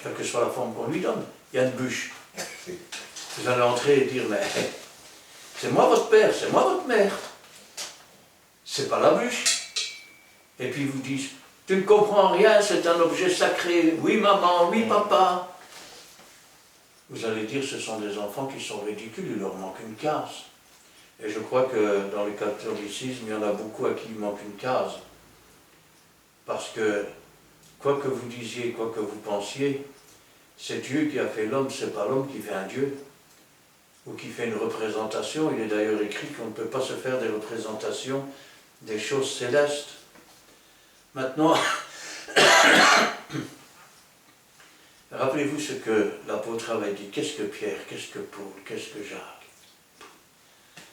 Quelle que soit la forme qu'on lui donne, il y a une bûche. Vous allez entrer et dire: mais c'est moi votre père, c'est moi votre mère. C'est pas la bûche. Et puis ils vous disent: tu ne comprends rien, c'est un objet sacré. Oui maman, oui papa. Vous allez dire: ce sont des enfants qui sont ridicules, il leur manque une case. Et je crois que dans le catholicisme, il y en a beaucoup à qui il manque une case. Parce que, quoi que vous disiez, quoi que vous pensiez, c'est Dieu qui a fait l'homme, c'est pas l'homme qui fait un Dieu. Ou qui fait une représentation. Il est d'ailleurs écrit qu'on ne peut pas se faire des représentations des choses célestes. Maintenant, rappelez-vous ce que l'apôtre avait dit. Qu'est-ce que Pierre, qu'est-ce que Paul, qu'est-ce que Jacques?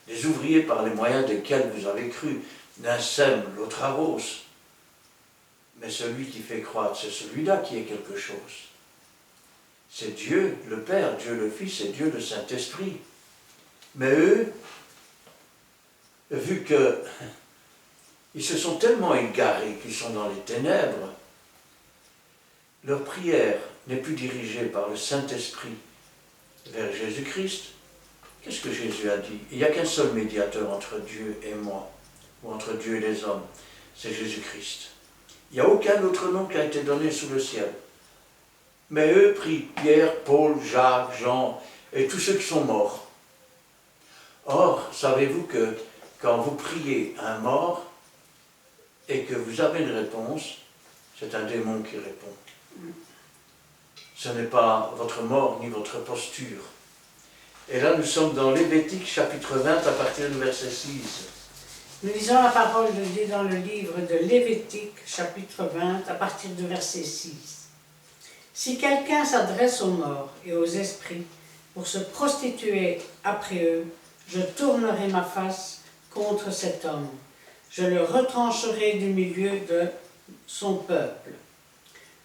Les ouvriers par les moyens desquels vous avez cru. L'un sème, l'autre arrose. Mais celui qui fait croître, c'est celui-là qui est quelque chose. C'est Dieu le Père, Dieu le Fils et Dieu le Saint-Esprit. Mais eux, vu qu'ils se sont tellement égarés qu'ils sont dans les ténèbres, leur prière n'est plus dirigée par le Saint-Esprit vers Jésus-Christ, Qu'est-ce que Jésus a dit? Il n'y a qu'un seul médiateur entre Dieu et moi, ou entre Dieu et les hommes, c'est Jésus-Christ. Il n'y a aucun autre nom qui a été donné sous le ciel. Mais eux prient Pierre, Paul, Jacques, Jean et tous ceux qui sont morts. Or, savez-vous que quand vous priez un mort et que vous avez une réponse, c'est un démon qui répond. Ce n'est pas votre mort ni votre posture. Et là, nous sommes dans Lévitique chapitre 20 à partir du verset 6. Nous lisons la parole de Dieu dans le livre de Lévitique, chapitre 20, à partir du verset 6. Si quelqu'un s'adresse aux morts et aux esprits pour se prostituer après eux, je tournerai ma face contre cet homme. Je le retrancherai du milieu de son peuple.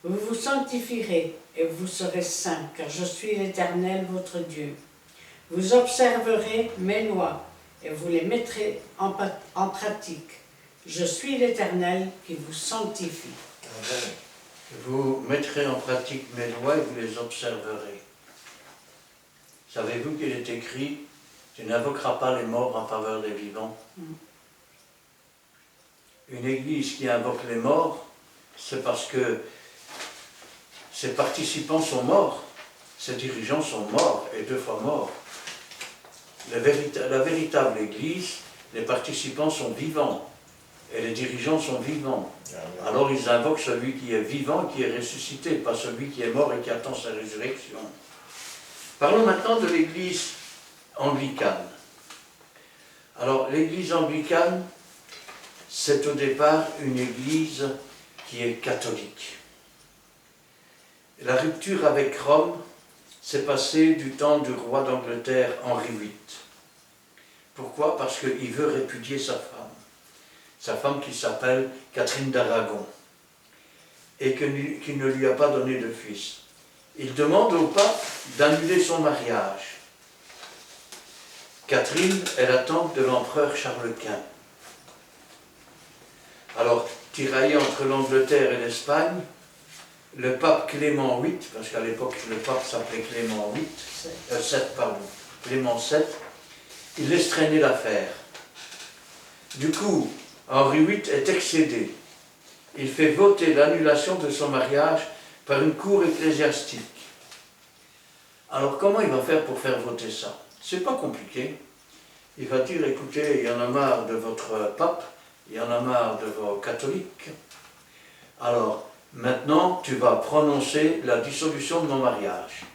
Vous vous sanctifierez et vous serez saints, car je suis l'Éternel, votre Dieu. Vous observerez mes lois et vous les mettrez en pratique. Je suis l'Éternel qui vous sanctifie. Amen. Vous mettrez en pratique mes lois et vous les observerez. Savez-vous qu'il est écrit, tu n'invoqueras pas les morts en faveur des vivants? Une église qui invoque les morts, c'est parce que ses participants sont morts, ses dirigeants sont morts, et 2 fois morts. La véritable église, les participants sont vivants, et les dirigeants sont vivants. Alors ils invoquent celui qui est vivant, qui est ressuscité, pas celui qui est mort et qui attend sa résurrection. Parlons maintenant de l'église anglicane. Alors l'église anglicane, c'est au départ une église qui est catholique. La rupture avec Rome s'est passée du temps du roi d'Angleterre Henri VIII. Pourquoi? Parce qu'il veut répudier sa femme qui s'appelle Catherine d'Aragon, et qui ne lui a pas donné de fils. Il demande au pape d'annuler son mariage. Catherine est la tante de l'empereur Charles Quint. Alors, tiraillé entre l'Angleterre et l'Espagne, le pape Clément VIII, parce qu'à l'époque le pape s'appelait Clément Clément VII, il laisse traîner l'affaire. Du coup, Henri VIII est excédé. Il fait voter l'annulation de son mariage par une cour ecclésiastique. Alors comment il va faire pour faire voter ça? C'est pas compliqué. Il va dire, écoutez, il y en a marre de votre pape, il y en a marre de vos catholiques. Alors, maintenant, tu vas prononcer la dissolution de mon mariage.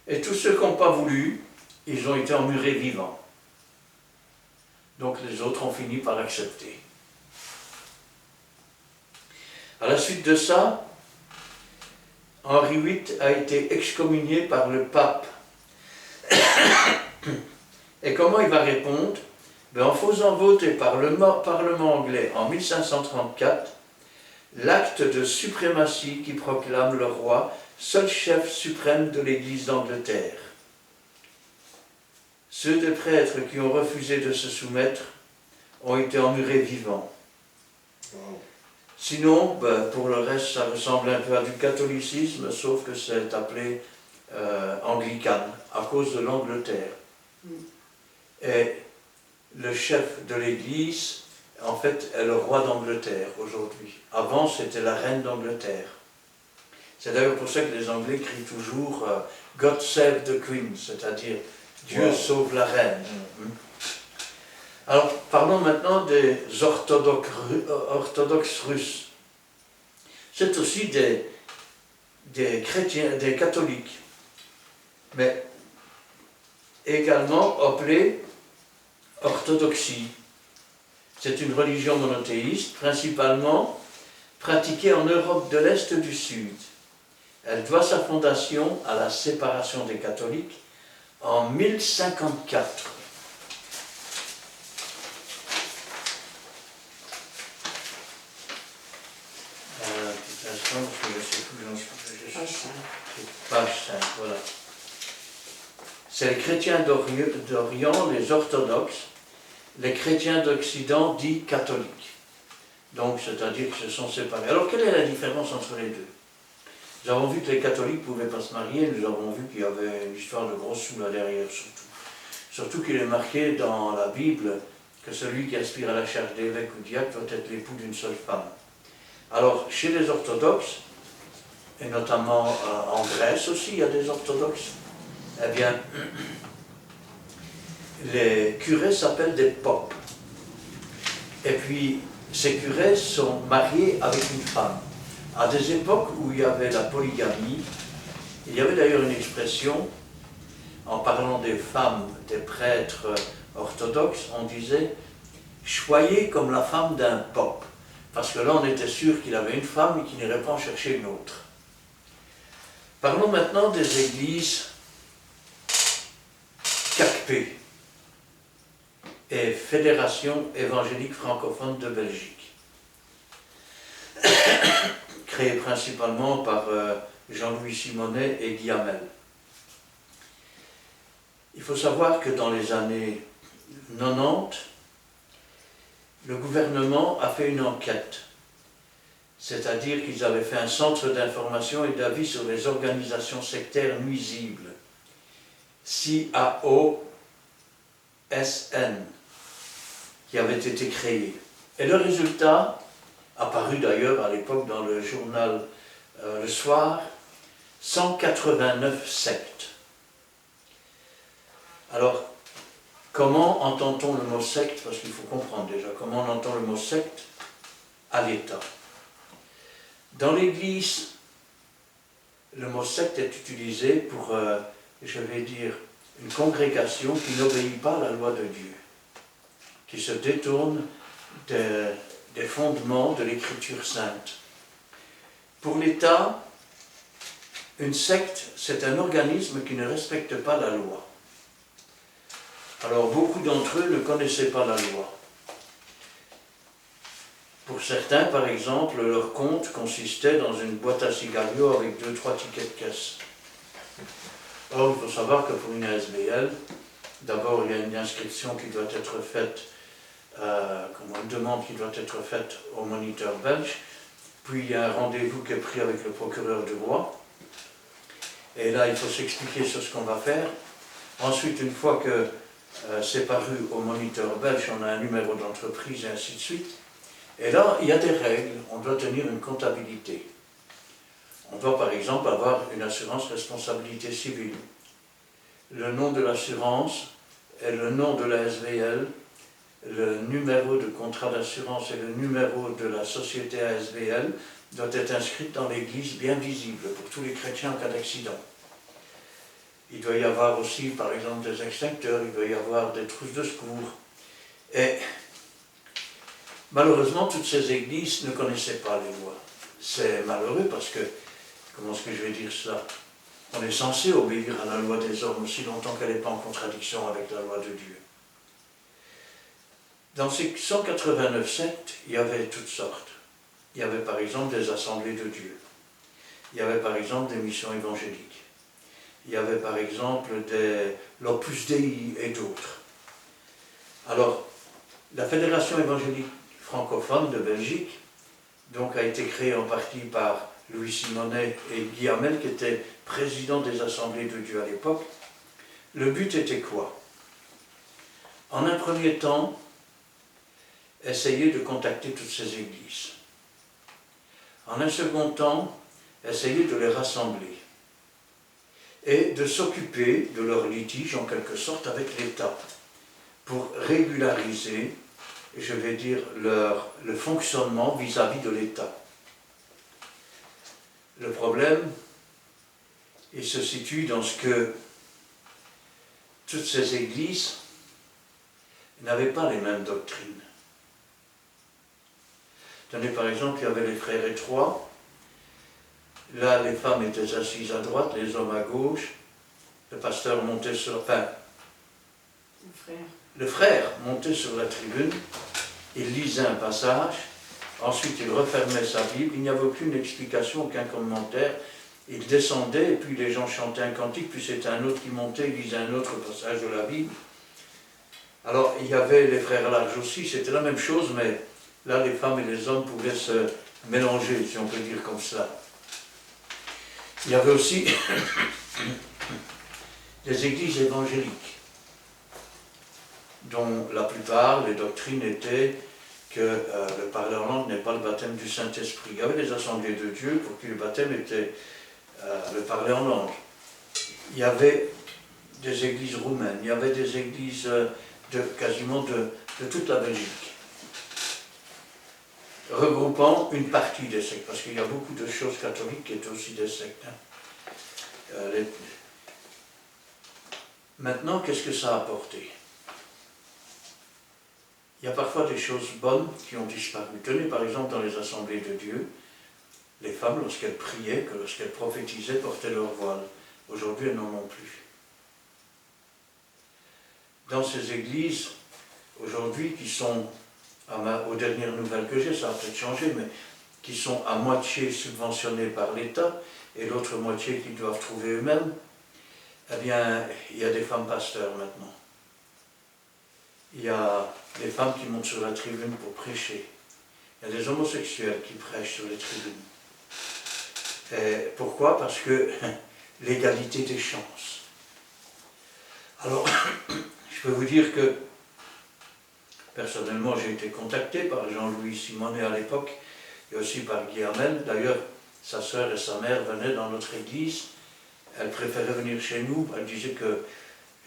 Et tous ceux qui n'ont pas voulu, ils ont été emmurés vivants. Donc les autres ont fini par accepter. À la suite de ça, Henri VIII a été excommunié par le pape. Et comment il va répondre? En faisant voter par le Parlement anglais en 1534 l'acte de suprématie qui proclame le roi seul chef suprême de l'Église d'Angleterre. Ceux des prêtres qui ont refusé de se soumettre ont été emmurés vivants. Sinon, pour le reste, ça ressemble un peu à du catholicisme, sauf que c'est appelé anglicane, à cause de l'Angleterre. Et le chef de l'Église, en fait, est le roi d'Angleterre aujourd'hui. Avant, c'était la reine d'Angleterre. C'est d'ailleurs pour ça que les Anglais crient toujours « God save the Queen », c'est-à-dire « Dieu sauve la reine ». Alors, parlons maintenant des orthodoxes russes. C'est aussi des chrétiens, des catholiques, mais également appelés orthodoxie. C'est une religion monothéiste, principalement pratiquée en Europe de l'Est et du Sud. Elle doit sa fondation à la séparation des catholiques en 1054. Petit instant, parce que je ne sais plus où j'en suis. Page 5, voilà. C'est les chrétiens d'Orient, les orthodoxes, les chrétiens d'Occident dits catholiques. Donc, c'est-à-dire qu'ils se sont séparés. Alors, quelle est la différence entre les deux? Nous avons vu que les catholiques ne pouvaient pas se marier, nous avons vu qu'il y avait une histoire de gros sous là derrière surtout. Surtout qu'il est marqué dans la Bible que celui qui aspire à la charge d'évêque ou diacre doit être l'époux d'une seule femme. Alors, chez les orthodoxes, et notamment en Grèce aussi, il y a des orthodoxes, eh bien, les curés s'appellent des popes. Et puis, ces curés sont mariés avec une femme. À des époques où il y avait la polygamie, il y avait d'ailleurs une expression, en parlant des femmes, des prêtres orthodoxes, on disait « choyez comme la femme d'un pope ». Parce que là, on était sûr qu'il avait une femme et qu'il n'irait pas en chercher une autre. Parlons maintenant des églises CACP et Fédération évangélique francophone de Belgique, créée principalement par Jean-Louis Simonet et Guy Hamel. Il faut savoir que dans les années 90, le gouvernement a fait une enquête, c'est-à-dire qu'ils avaient fait un centre d'information et d'avis sur les organisations sectaires nuisibles, CAOSN, qui avait été créé. Et le résultat, apparu d'ailleurs à l'époque dans le journal Le Soir, 189 sectes. Alors, comment entend-on le mot secte? Parce qu'il faut comprendre déjà comment on entend le mot secte à l'État. Dans l'Église, le mot secte est utilisé pour, je vais dire, une congrégation qui n'obéit pas à la loi de Dieu, qui se détourne des fondements de l'Écriture sainte. Pour l'État, une secte, c'est un organisme qui ne respecte pas la loi. Alors beaucoup d'entre eux ne connaissaient pas la loi. Pour certains, par exemple, leur compte consistait dans une boîte à cigarillos avec 2-3 tickets de caisse. Or, il faut savoir que pour une ASBL, d'abord il y a une inscription qui doit être faite, une demande qui doit être faite au moniteur belge, puis il y a un rendez-vous qui est pris avec le procureur du roi, et là il faut s'expliquer sur ce qu'on va faire. Ensuite, une fois que c'est paru au moniteur belge, on a un numéro d'entreprise et ainsi de suite. Et là, il y a des règles, on doit tenir une comptabilité. On doit par exemple avoir une assurance responsabilité civile. Le nom de l'assurance et le nom de la SVL, le numéro de contrat d'assurance et le numéro de la société ASBL doivent être inscrits dans l'église bien visible pour tous les chrétiens en cas d'accident. Il doit y avoir aussi, par exemple, des extincteurs, il doit y avoir des trousses de secours. Et malheureusement, toutes ces églises ne connaissaient pas les lois. C'est malheureux parce que, comment est-ce que je vais dire cela? On est censé obéir à la loi des hommes aussi longtemps qu'elle n'est pas en contradiction avec la loi de Dieu. Dans ces 189 sectes, il y avait toutes sortes. Il y avait par exemple des assemblées de Dieu. Il y avait par exemple des missions évangéliques. Il y avait par exemple l'Opus Dei et d'autres. Alors, la Fédération évangélique francophone de Belgique, donc, a été créée en partie par Louis Simonet et Guy Hamel, qui étaient présidents des assemblées de Dieu à l'époque. Le but était quoi? En un premier temps, essayer de contacter toutes ces églises. En un second temps, essayer de les rassembler et de s'occuper de leurs litiges en quelque sorte avec l'État pour régulariser, je vais dire, le fonctionnement vis-à-vis de l'État. Le problème, il se situe dans ce que toutes ces églises n'avaient pas les mêmes doctrines. Tenez par exemple, il y avait les frères étroits. Là, les femmes étaient assises à droite, les hommes à gauche. Le pasteur montait sur... Enfin, le frère montait sur la tribune, il lisait un passage, ensuite il refermait sa Bible, il n'y avait aucune explication, aucun commentaire. Il descendait, et puis les gens chantaient un cantique, puis c'était un autre qui montait, il lisait un autre passage de la Bible. Alors, il y avait les frères larges aussi, c'était la même chose, mais là, les femmes et les hommes pouvaient se mélanger, si on peut dire comme ça. Il y avait aussi des églises évangéliques. dont la plupart, les doctrines étaient que le parler en langue n'est pas le baptême du Saint-Esprit. Il y avait des assemblées de Dieu pour qui le baptême était le parler en langue. Il y avait des églises roumaines, il y avait des églises quasiment de toute la Belgique, regroupant une partie des sectes, parce qu'il y a beaucoup de choses catholiques qui étaient aussi des sectes. Maintenant, qu'est-ce que ça a apporté? Il y a parfois des choses bonnes qui ont disparu. Tenez par exemple dans les assemblées de Dieu, les femmes, lorsqu'elles priaient, que lorsqu'elles prophétisaient, portaient leur voile. Aujourd'hui, elles n'en ont plus. Dans ces églises, aujourd'hui, qui sont, aux dernières nouvelles que j'ai, ça a peut-être changé, mais qui sont à moitié subventionnées par l'État, et l'autre moitié qu'ils doivent trouver eux-mêmes, eh bien, il y a des femmes pasteurs maintenant. Il y a des femmes qui montent sur la tribune pour prêcher. Il y a des homosexuels qui prêchent sur les tribunes. Et pourquoi? Parce que l'égalité des chances. Alors, je peux vous dire que, personnellement, j'ai été contacté par Jean-Louis Simonet à l'époque, et aussi par Guy Hamel. D'ailleurs, sa sœur et sa mère venaient dans notre église. Elle préférait venir chez nous. Elle disait que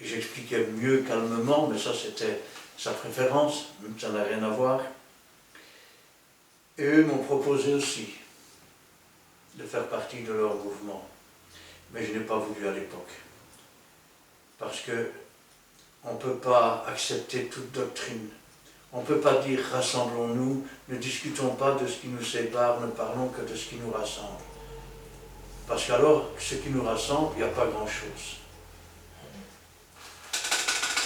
j'expliquais mieux calmement, mais ça c'était sa préférence, ça n'a rien à voir. Et eux m'ont proposé aussi de faire partie de leur mouvement. Mais je n'ai pas voulu à l'époque. Parce que on ne peut pas accepter toute doctrine. On ne peut pas dire rassemblons-nous, ne discutons pas de ce qui nous sépare, ne parlons que de ce qui nous rassemble. Parce qu'alors, ce qui nous rassemble, il n'y a pas grand-chose.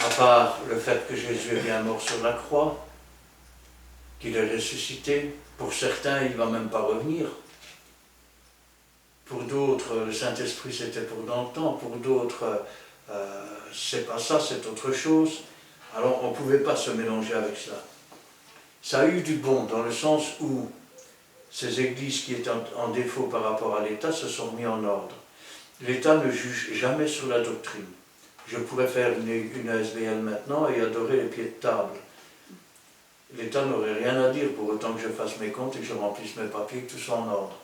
À part le fait que Jésus est bien mort sur la croix, qu'il est ressuscité. Pour certains, il ne va même pas revenir. Pour d'autres, le Saint-Esprit c'était pour dans le temps. Pour d'autres, c'est pas ça, c'est autre chose. Alors on ne pouvait pas se mélanger avec cela. Ça a eu du bon, dans le sens où ces églises qui étaient en défaut par rapport à l'État se sont mis en ordre. L'État ne juge jamais sur la doctrine. Je pourrais faire une ASBL maintenant et adorer les pieds de table. L'État n'aurait rien à dire pour autant que je fasse mes comptes et que je remplisse mes papiers, que tout soit en ordre.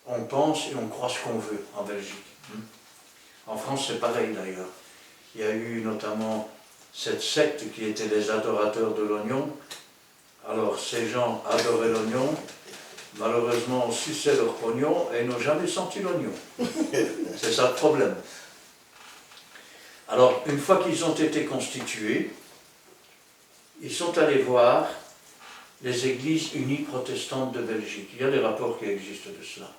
On pense et on croit ce qu'on veut en Belgique. En France, c'est pareil d'ailleurs. Il y a eu notamment cette secte qui était les adorateurs de l'oignon. Alors ces gens adoraient l'oignon, malheureusement suçaient leur pognon et n'ont jamais senti l'oignon. C'est ça le problème. Alors une fois qu'ils ont été constitués, ils sont allés voir les églises unies protestantes de Belgique. Il y a des rapports qui existent de cela.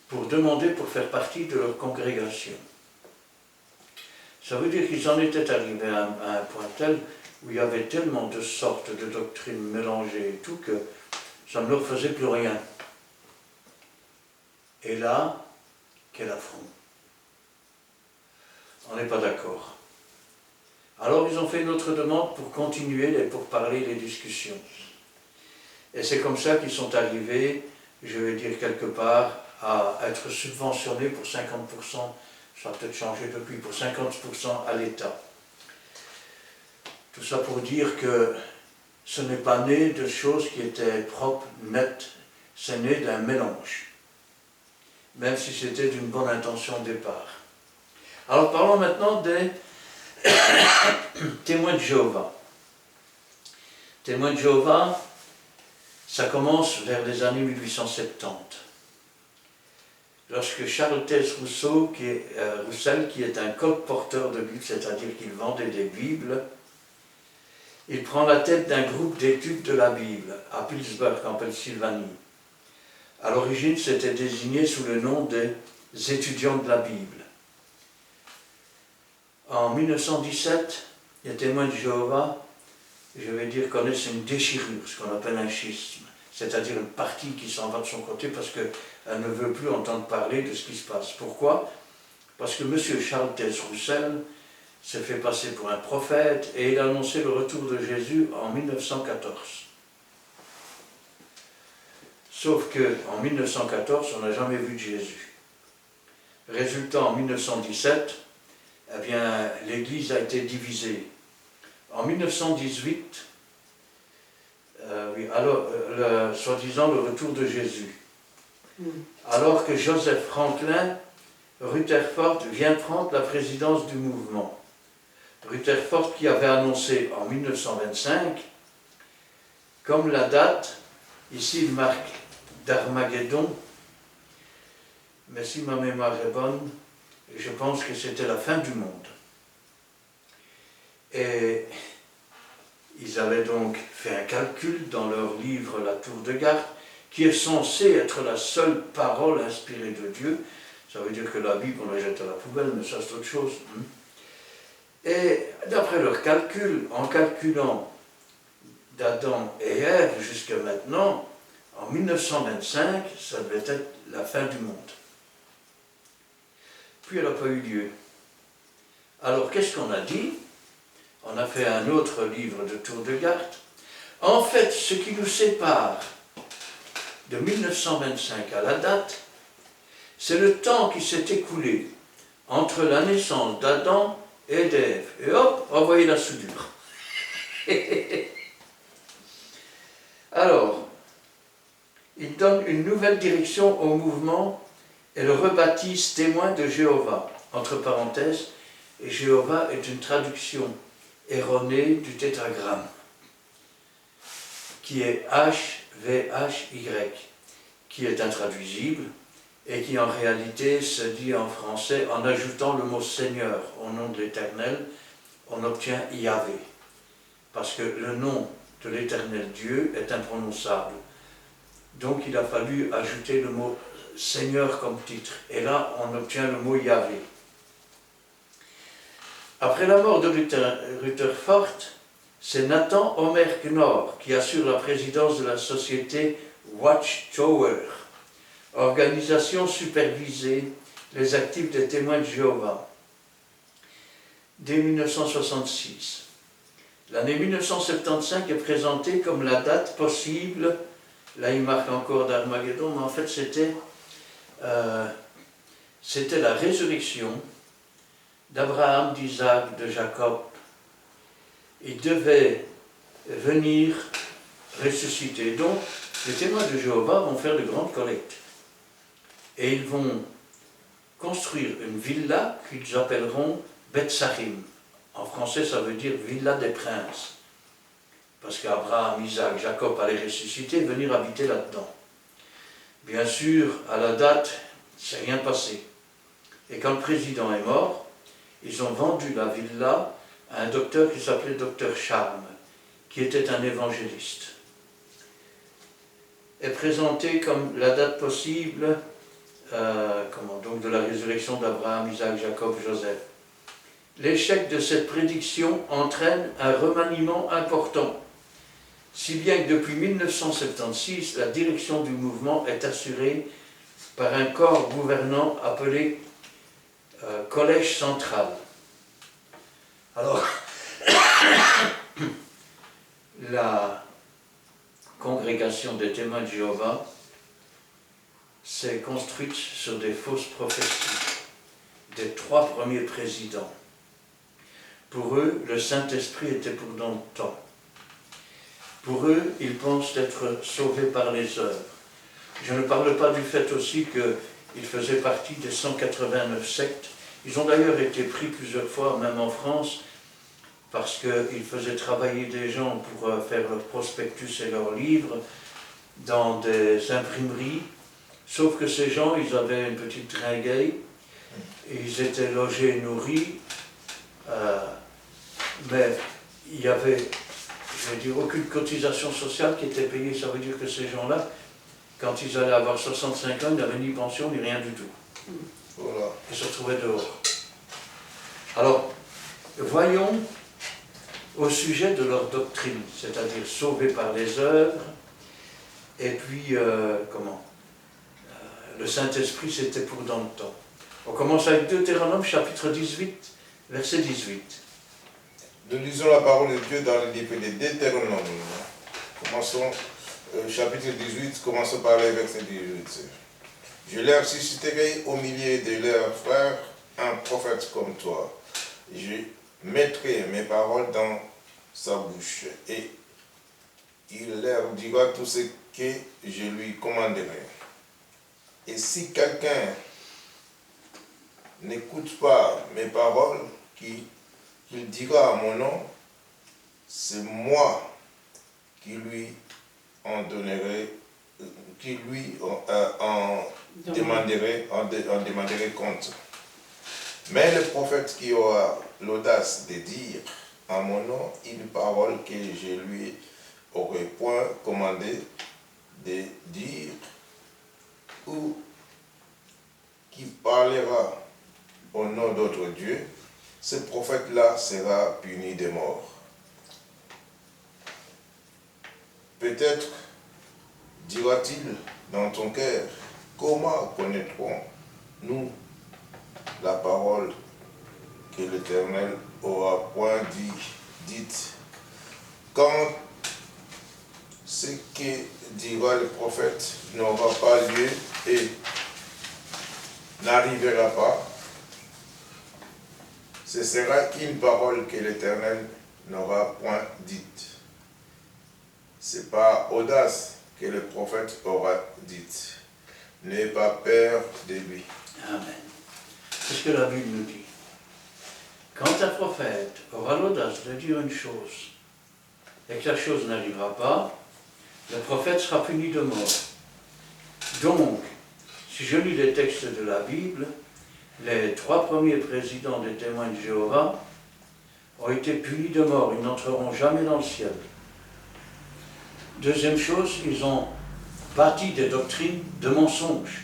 Pour demander pour faire partie de leur congrégation. Ça veut dire qu'ils en étaient arrivés à un point tel où il y avait tellement de sortes de doctrines mélangées et tout que ça ne leur faisait plus rien. Et là, quel affront. On n'est pas d'accord. Alors ils ont fait une autre demande pour continuer les pourparlers, les discussions. Et c'est comme ça qu'ils sont arrivés, je vais dire quelque part, à être subventionnés pour 50%, ça a peut-être changé depuis, pour 50% à l'État. Tout ça pour dire que ce n'est pas né de choses qui étaient propres, nettes, c'est né d'un mélange, même si c'était d'une bonne intention au départ. Alors parlons maintenant des témoins de Jéhovah. Témoins de Jéhovah, ça commence vers les années 1870. Lorsque Charles Taze Roussel, qui est un colporteur de Bibles, c'est-à-dire qu'il vendait des Bibles, il prend la tête d'un groupe d'études de la Bible à Pittsburgh, en Pennsylvanie. À l'origine, c'était désigné sous le nom des étudiants de la Bible. En 1917, les témoins de Jéhovah, je vais dire, connaissent une déchirure, ce qu'on appelle un schisme, c'est-à-dire une partie qui s'en va de son côté parce qu'elle ne veut plus entendre parler de ce qui se passe. Pourquoi? Parce que M. Charles Taze Roussel s'est fait passer pour un prophète et il a annoncé le retour de Jésus en 1914. Sauf qu'en 1914, on n'a jamais vu de Jésus. Résultat, en 1917, eh bien, l'Église a été divisée. en 1918, oui, alors, soi-disant le retour de Jésus. Alors que Joseph Franklin Rutherford vient prendre la présidence du mouvement. Rutherford qui avait annoncé en 1925, comme la date, ici il marque d'Armageddon, mais si ma mémoire est bonne, je pense que c'était la fin du monde. Et ils avaient donc fait un calcul dans leur livre La Tour de Garde, qui est censé être la seule parole inspirée de Dieu. Ça veut dire que la Bible, on la jette à la poubelle, mais ça c'est autre chose. Et d'après leur calcul, en calculant d'Adam et Ève jusqu'à maintenant, en 1925, ça devait être la fin du monde. Puis elle n'a pas eu lieu. Alors qu'est-ce qu'on a dit? On a fait un autre livre de Tour de Garde. En fait, ce qui nous sépare de 1925 à la date, c'est le temps qui s'est écoulé entre la naissance d'Adam et d'Ève. Et hop, envoyez la soudure. Alors, il donne une nouvelle direction au mouvement et le rebaptise témoin de Jéhovah. Entre parenthèses, et Jéhovah est une traduction erronée du tétragramme, qui est HVHY, qui est intraduisible et qui en réalité se dit en français en ajoutant le mot Seigneur au nom de l'Éternel, on obtient Yahvé, parce que le nom de l'Éternel Dieu est imprononçable. Donc il a fallu ajouter le mot Seigneur comme titre, et là on obtient le mot Yahvé. Après la mort de Rutherford, c'est Nathan Homer Knorr qui assure la présidence de la société Watchtower, organisation supervisée les actifs des témoins de Jéhovah. Dès 1966, l'année 1975 est présentée comme la date possible. Là, il marque encore d'Armageddon, mais en fait, c'était la résurrection d'Abraham, d'Isaac, de Jacob. Ils devaient venir ressusciter. Donc, les témoins de Jéhovah vont faire de grandes collectes. Et ils vont construire une villa qu'ils appelleront Bethsachim. En français, ça veut dire villa des princes. Parce qu'Abraham, Isaac, Jacob allaient ressusciter et venir habiter là-dedans. Bien sûr, à la date, il ne s'est rien passé. Et quand le président est mort, ils ont vendu la villa à un docteur qui s'appelait Docteur Charme, qui était un évangéliste. Est présenté comme la date possible donc de la résurrection d'Abraham, Isaac, Jacob, Joseph. L'échec de cette prédiction entraîne un remaniement important, si bien que depuis 1976, la direction du mouvement est assurée par un corps gouvernant appelé Collège central. Alors, la congrégation des témoins de Jéhovah s'est construite sur des fausses prophéties des 3 premiers présidents. Pour eux, le Saint-Esprit était pour dans le temps. Pour eux, ils pensent être sauvés par les œuvres. Je ne parle pas du fait aussi qu'ils faisaient partie des 189 sectes. Ils ont d'ailleurs été pris plusieurs fois, même en France, parce qu'ils faisaient travailler des gens pour faire leurs prospectus et leurs livres dans des imprimeries. Sauf que ces gens, ils avaient une petite tringueille, et ils étaient logés et nourris, mais il y avait, je veux dire, aucune cotisation sociale qui était payée. Ça veut dire que ces gens-là, quand ils allaient avoir 65 ans, ils n'avaient ni pension ni rien du tout. Voilà. Ils se retrouvaient dehors. Alors, voyons au sujet de leur doctrine, c'est-à-dire sauvés par les œuvres, et puis, le Saint-Esprit, c'était pour dans le temps. On commence avec Deutéronome, chapitre 18, verset 18. Nous lisons la parole de Dieu dans le livre de Deutéronome. Commençons, chapitre 18, commençons par le verset 18. Je leur susciterai au milieu de leurs frères un prophète comme toi. Je mettrai mes paroles dans sa bouche, et il leur dira tout ce que je lui commanderai. Et si quelqu'un n'écoute pas mes paroles qu'il dira à mon nom, c'est moi qui lui en donnerai, qui lui en demanderai compte. Mais le prophète qui aura l'audace de dire en mon nom une parole que je lui aurais point commandé de dire, ou qui parlera au nom d'autre Dieu, ce prophète-là sera puni de mort. Peut-être dira-t-il dans ton cœur, comment connaîtrons-nous la parole que l'Éternel aura point dite, quand ce que dira le prophète n'aura pas lieu et n'arrivera pas? Ce sera une parole que l'Éternel n'aura point dite. C'est par audace que le prophète aura dite. N'aie pas peur de lui. Amen. C'est ce que la Bible nous dit. Quand un prophète aura l'audace de dire une chose et que la chose n'arrivera pas, le prophète sera puni de mort. Donc, si je lis les textes de la Bible, les 3 premiers présidents des témoins de Jéhovah ont été punis de mort. Ils n'entreront jamais dans le ciel. Deuxième chose, ils ont bâti des doctrines de mensonges.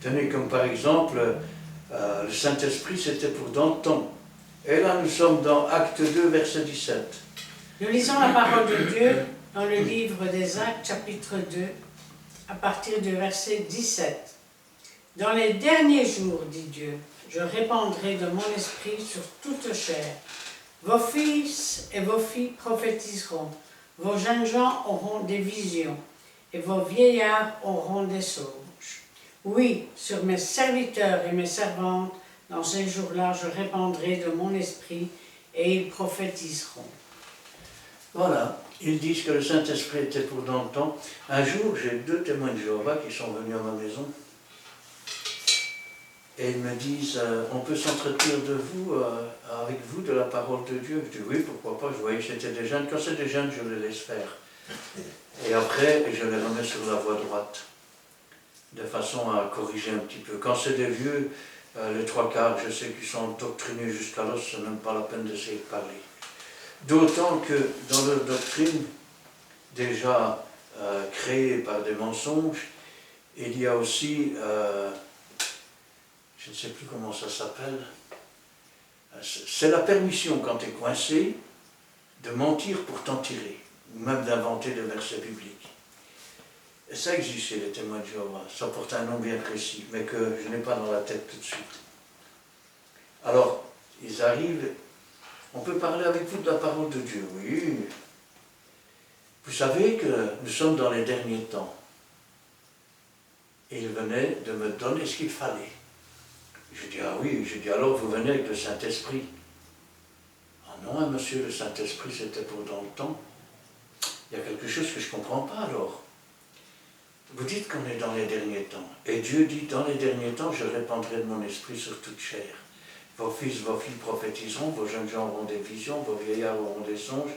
Tenez comme par exemple, le Saint-Esprit c'était pour dans le temps. Et là nous sommes dans Acte 2, verset 17. Nous lisons la parole de Dieu dans le livre des Actes, chapitre 2, à partir du verset 17. Dans les derniers jours, dit Dieu, je répandrai de mon esprit sur toute chair. Vos fils et vos filles prophétiseront. Vos jeunes gens auront des visions, et vos vieillards auront des songes. Oui, sur mes serviteurs et mes servantes, dans ces jours-là, je répandrai de mon esprit, et ils prophétiseront. Voilà, ils disent que le Saint-Esprit était pour dans le temps. Un jour, j'ai 2 témoins de Jéhovah qui sont venus à ma maison, et ils me disent, on peut s'entretenir de vous, avec vous, de la parole de Dieu. Je dis oui, pourquoi pas, je voyais que c'était des jeunes. Quand c'est des jeunes, je les laisse faire. Et après, je les remets sur la voie droite, de façon à corriger un petit peu. Quand c'est des vieux, les 3/4, je sais qu'ils sont doctrinés jusqu'à l'os, c'est même pas la peine d'essayer de parler. D'autant que dans leur doctrine, déjà créée par des mensonges, il y a aussi... je ne sais plus comment ça s'appelle, c'est la permission quand tu es coincé de mentir pour t'en tirer, ou même d'inventer des versets bibliques. Et ça existe chez les témoins de Jéhovah, ça porte un nom bien précis, mais que je n'ai pas dans la tête tout de suite. Alors, ils arrivent, on peut parler avec vous de la parole de Dieu, oui. Vous savez que nous sommes dans les derniers temps. Et ils venaient de me donner ce qu'il fallait. Je dis, ah oui, je dis, alors vous venez avec le Saint-Esprit. Ah non, monsieur, le Saint-Esprit, c'était pour dans le temps. Il y a quelque chose que je ne comprends pas alors. Vous dites qu'on est dans les derniers temps. Et Dieu dit, dans les derniers temps, je répandrai de mon esprit sur toute chair. Vos fils, vos filles prophétiseront, vos jeunes gens auront des visions, vos vieillards auront des songes.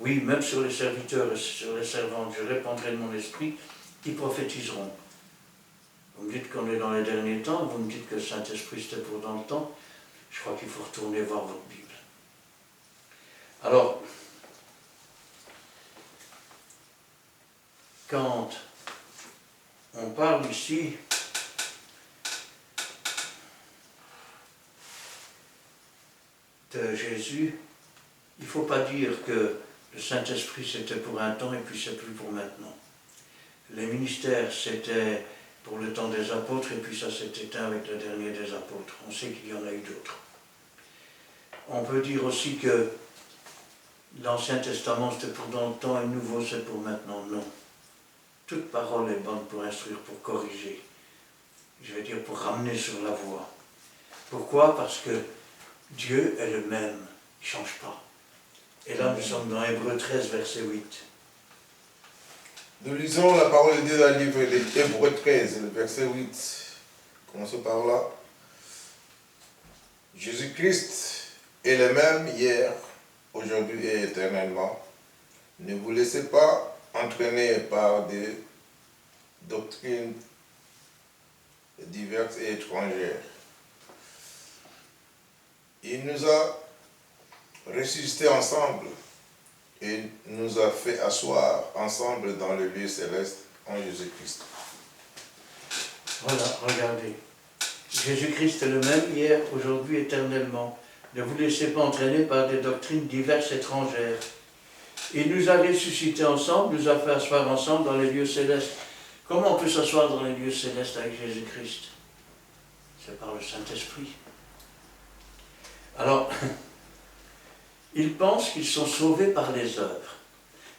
Oui, même sur les serviteurs et sur les servantes, je répandrai de mon esprit, ils prophétiseront. Vous me dites qu'on est dans les derniers temps, vous me dites que le Saint-Esprit c'était pour dans le temps. Je crois qu'il faut retourner voir votre Bible. Alors, quand on parle ici de Jésus, il ne faut pas dire que le Saint-Esprit c'était pour un temps et puis c'est plus pour maintenant. Les ministères c'était pour le temps des apôtres, et puis ça s'est éteint avec le dernier des apôtres. On sait qu'il y en a eu d'autres. On peut dire aussi que l'Ancien Testament c'était pour dans le temps, et le Nouveau c'est pour maintenant. Non. Toute parole est bonne pour instruire, pour corriger. Je veux dire pour ramener sur la voie. Pourquoi? Parce que Dieu est le même, il ne change pas. Et là, nous sommes dans Hébreux 13, verset 8. Nous lisons la parole de Dieu dans le livre des Hébreux 13, le verset 8. Commençons par là. Jésus-Christ est le même hier, aujourd'hui et éternellement. Ne vous laissez pas entraîner par des doctrines diverses et étrangères. Il nous a ressuscités ensemble et nous a fait asseoir ensemble dans le lieu céleste en Jésus-Christ. Voilà, regardez. Jésus-Christ est le même hier, aujourd'hui, éternellement. Ne vous laissez pas entraîner par des doctrines diverses étrangères. Il nous a ressuscités ensemble, nous a fait asseoir ensemble dans les lieux célestes. Comment on peut s'asseoir dans les lieux célestes avec Jésus-Christ? C'est par le Saint-Esprit. Alors, ils pensent qu'ils sont sauvés par les œuvres.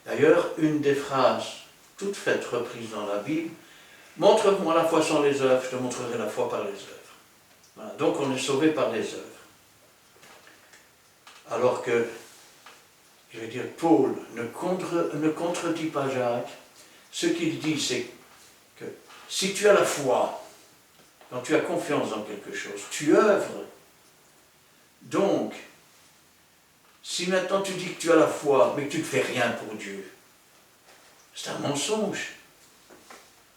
D'ailleurs, une des phrases toutes faites reprises dans la Bible, montre-moi la foi sans les œuvres, je te montrerai la foi par les œuvres. Voilà, donc on est sauvé par les œuvres. Alors que, je veux dire, Paul ne contredit pas Jacques. Ce qu'il dit, c'est que si tu as la foi, quand tu as confiance dans quelque chose, tu œuvres. Donc, si maintenant tu dis que tu as la foi, mais que tu ne fais rien pour Dieu, c'est un mensonge.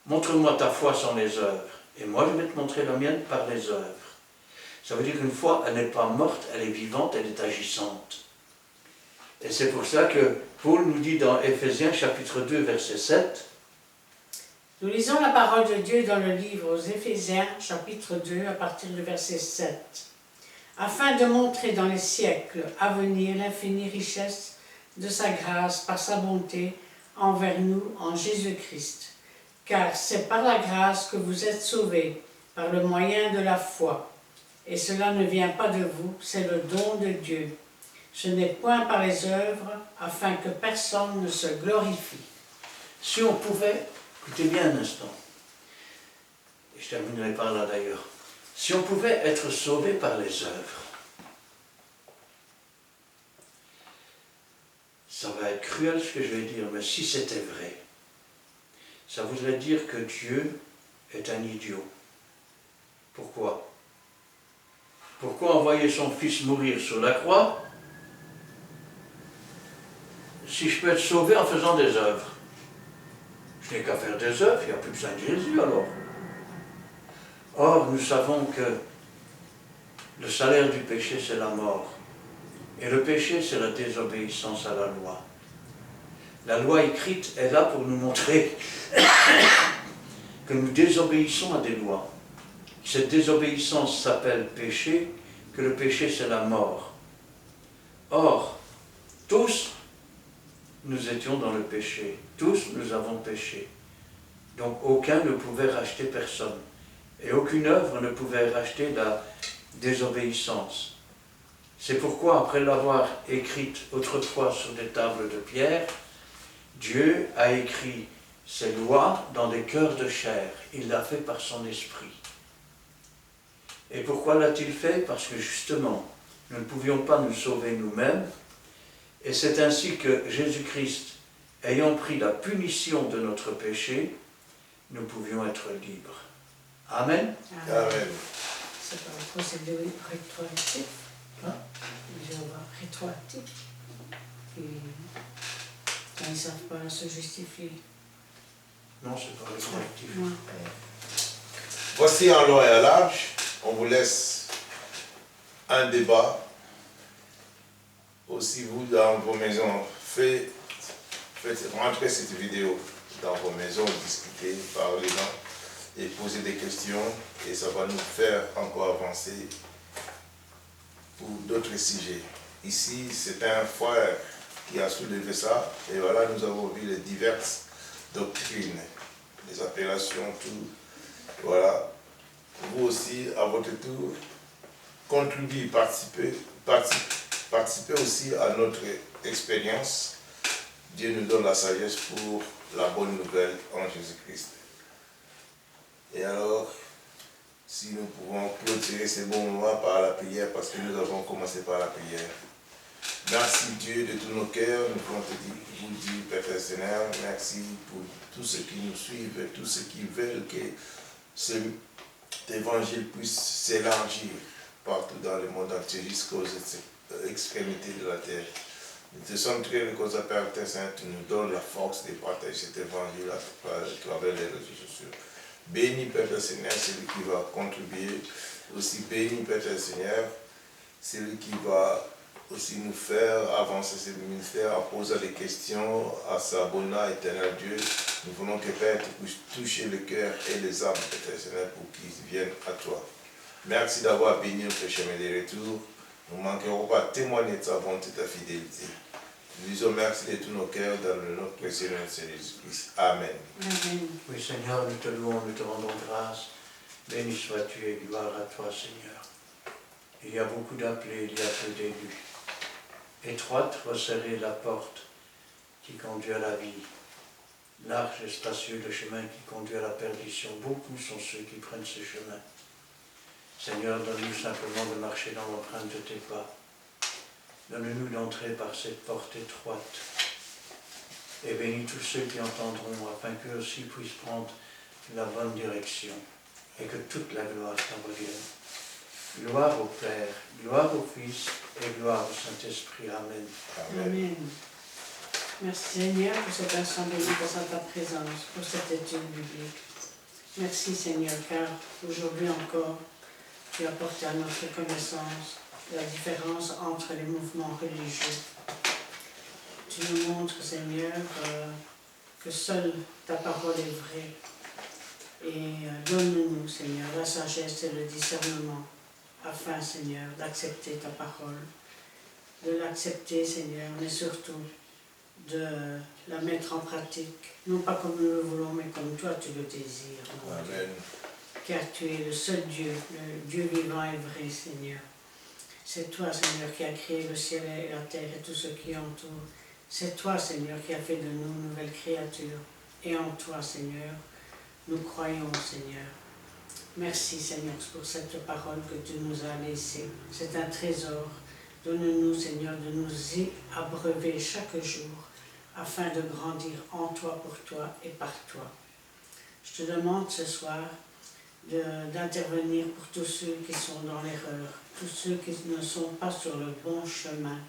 Montre-moi ta foi sans les œuvres, et moi je vais te montrer la mienne par les œuvres. Ça veut dire qu'une foi, elle n'est pas morte, elle est vivante, elle est agissante. Et c'est pour ça que Paul nous dit dans Éphésiens chapitre 2, verset 7, nous lisons la parole de Dieu dans le livre aux Éphésiens chapitre 2 à partir du verset 7. Afin de montrer dans les siècles à venir l'infinie richesse de sa grâce par sa bonté envers nous en Jésus-Christ. Car c'est par la grâce que vous êtes sauvés, par le moyen de la foi. Et cela ne vient pas de vous, c'est le don de Dieu. Ce n'est point par les œuvres, afin que personne ne se glorifie. si on pouvait, écoutez bien un instant, et je terminerai par là d'ailleurs, si on pouvait être sauvé par les œuvres, ça va être cruel ce que je vais dire, mais si c'était vrai, ça voudrait dire que Dieu est un idiot. Pourquoi? Pourquoi envoyer son fils mourir sur la croix si je peux être sauvé en faisant des œuvres? Je n'ai qu'à faire des œuvres, il n'y a plus besoin de Jésus alors. Or, nous savons que le salaire du péché, c'est la mort. Et le péché, c'est la désobéissance à la loi. La loi écrite est là pour nous montrer que nous désobéissons à des lois. Cette désobéissance s'appelle péché, que le péché, c'est la mort. Or, tous, nous étions dans le péché. Tous, nous avons péché. Donc, aucun ne pouvait racheter personne. Et aucune œuvre ne pouvait racheter la désobéissance. C'est pourquoi, après l'avoir écrite autrefois sur des tables de pierre, Dieu a écrit ses lois dans des cœurs de chair. Il l'a fait par son esprit. Et pourquoi l'a-t-il fait? Parce que justement, nous ne pouvions pas nous sauver nous-mêmes. Et c'est ainsi que Jésus-Christ, ayant pris la punition de notre péché, nous pouvions être libres. Amen. Amen. C'est pas un procédé rétroactif. Hein? Je vais voir rétroactif. Et quand ils ne savent pas se justifier. Non, c'est pas rétroactif. Ouais. Voici en long et en large, on vous laisse un débat. Aussi, vous, dans vos maisons, faites rentrer cette vidéo dans vos maisons, discutez, parlez-en et posez des questions. Et ça va nous faire encore avancer pour d'autres sujets. Ici, c'est un frère qui a soulevé ça. Et voilà, nous avons vu les diverses doctrines, les appellations, tout. Voilà. Vous aussi, à votre tour, contribuez, participez aussi à notre expérience. Dieu nous donne la sagesse pour la bonne nouvelle en Jésus-Christ. Et alors, si nous pouvons clôturer ces bons moments par la prière, parce que nous avons commencé par la prière. Merci Dieu de tous nos cœurs, nous voulons vous dire, Père Seigneur, merci pour tous ceux qui nous suivent et tous ceux qui veulent que cet évangile puisse s'élargir partout dans le monde entier jusqu'aux extrémités de la terre. Nous te sommes très reconnaissants, Père Saint, tu nous donnes la force de partager cet évangile à travers les réseaux sociaux. Bénis, Père Seigneur, celui qui va contribuer. Aussi bénis, Père Seigneur, celui qui va aussi nous faire avancer ce ministère en posant des questions, à s'abonner, éternel Dieu. Nous voulons que Père, tu puisses toucher le cœur et les âmes, Père Seigneur, pour qu'ils viennent à toi. Merci d'avoir béni notre chemin de retour. Nous ne manquerons pas de témoigner de ta bonté, de ta fidélité. Nous disons merci de tous nos cœurs dans le nom précieux de notre Seigneur Jésus-Christ. Amen. Amen. Oui Seigneur, nous te louons, nous te rendons grâce. Béni sois-tu et gloire à toi Seigneur. Il y a beaucoup d'appelés, il y a peu d'élus. Étroite, resserrée la porte qui conduit à la vie. Large et spacieux le chemin qui conduit à la perdition. Beaucoup sont ceux qui prennent ce chemin. Seigneur, donne-nous simplement de marcher dans l'empreinte de tes pas. Donne-nous d'entrer par cette porte étroite. Et bénis tous ceux qui entendront, afin qu'eux aussi puissent prendre la bonne direction. Et que toute la gloire t'en revienne. Gloire au Père, gloire au Fils et gloire au Saint-Esprit. Amen. Amen. Merci Seigneur pour cette assemblée, pour ta présence, pour cette étude biblique. Merci Seigneur, car aujourd'hui encore, tu as porté à notre connaissance la différence entre les mouvements religieux. Tu nous montres, Seigneur, que seule ta parole est vraie. Et donne-nous, Seigneur, la sagesse et le discernement, afin, Seigneur, d'accepter ta parole, de l'accepter, Seigneur, mais surtout de la mettre en pratique, non pas comme nous le voulons, mais comme toi tu le désires. Amen. Car tu es le seul Dieu, le Dieu vivant et vrai, Seigneur. C'est toi, Seigneur, qui as créé le ciel et la terre et tout ce qui entoure. C'est toi, Seigneur, qui as fait de nous nouvelles créatures. Et en toi, Seigneur, nous croyons, Seigneur. Merci, Seigneur, pour cette parole que tu nous as laissée. C'est un trésor. Donne-nous, Seigneur, de nous y abreuver chaque jour, afin de grandir en toi, pour toi et par toi. Je te demande ce soir d'intervenir pour tous ceux qui sont dans l'erreur, tous ceux qui ne sont pas sur le bon chemin.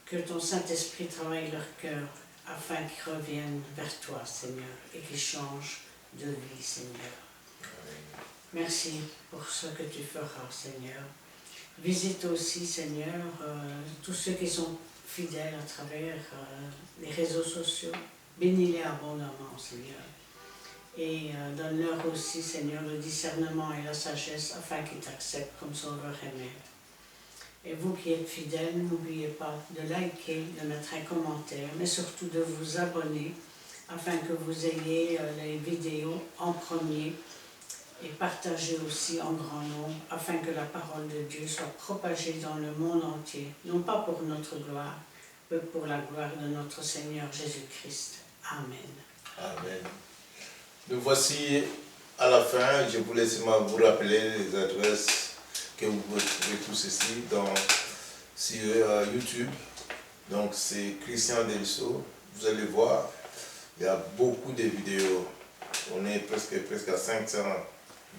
Que ton Saint-Esprit travaille leur cœur, afin qu'ils reviennent vers toi, Seigneur, et qu'ils changent de vie, Seigneur. Merci pour ce que tu feras, Seigneur. Visite aussi, Seigneur, tous ceux qui sont fidèles à travers les réseaux sociaux. Bénis-les abondamment, Seigneur. Et donne-leur aussi, Seigneur, le discernement et la sagesse afin qu'ils t'acceptent comme sauveur et maître. Et vous qui êtes fidèles, n'oubliez pas de liker, de mettre un commentaire, mais surtout de vous abonner afin que vous ayez les vidéos en premier et partagez aussi en grand nombre afin que la parole de Dieu soit propagée dans le monde entier, non pas pour notre gloire, mais pour la gloire de notre Seigneur Jésus-Christ. Amen. Amen. Nous voici à la fin. Je voulais seulement vous rappeler les adresses que vous pouvez trouver tout ceci sur YouTube. Donc c'est Christian Delso. Vous allez voir, il y a beaucoup de vidéos. On est presque à 500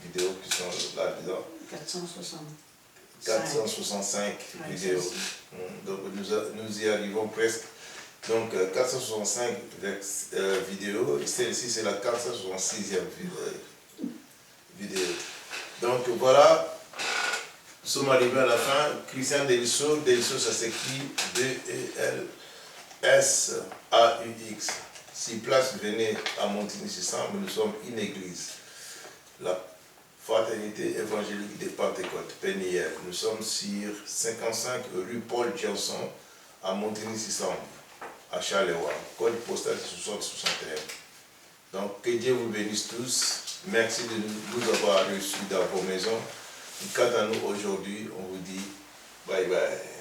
vidéos qui sont là-dedans. 465 vidéos. Donc nous y arrivons presque. Donc 465 vidéos, et celle-ci c'est la 466e vidéo. Donc voilà, nous sommes arrivés à la fin. Christian Delso, Delso ça s'écrit D-E-L-S-A-U-X. Si place, venez à Montigny-sur-Sambre, nous sommes une église. La Fraternité évangélique des Pentecôtes, PNIF. Nous sommes sur 55 rue Paul Johnson à Montigny-sur-Sambre, à Charleroi. Code postal 6061. Donc que Dieu vous bénisse tous. Merci de nous avoir reçus dans vos maisons. Et quant à nous aujourd'hui, on vous dit bye bye.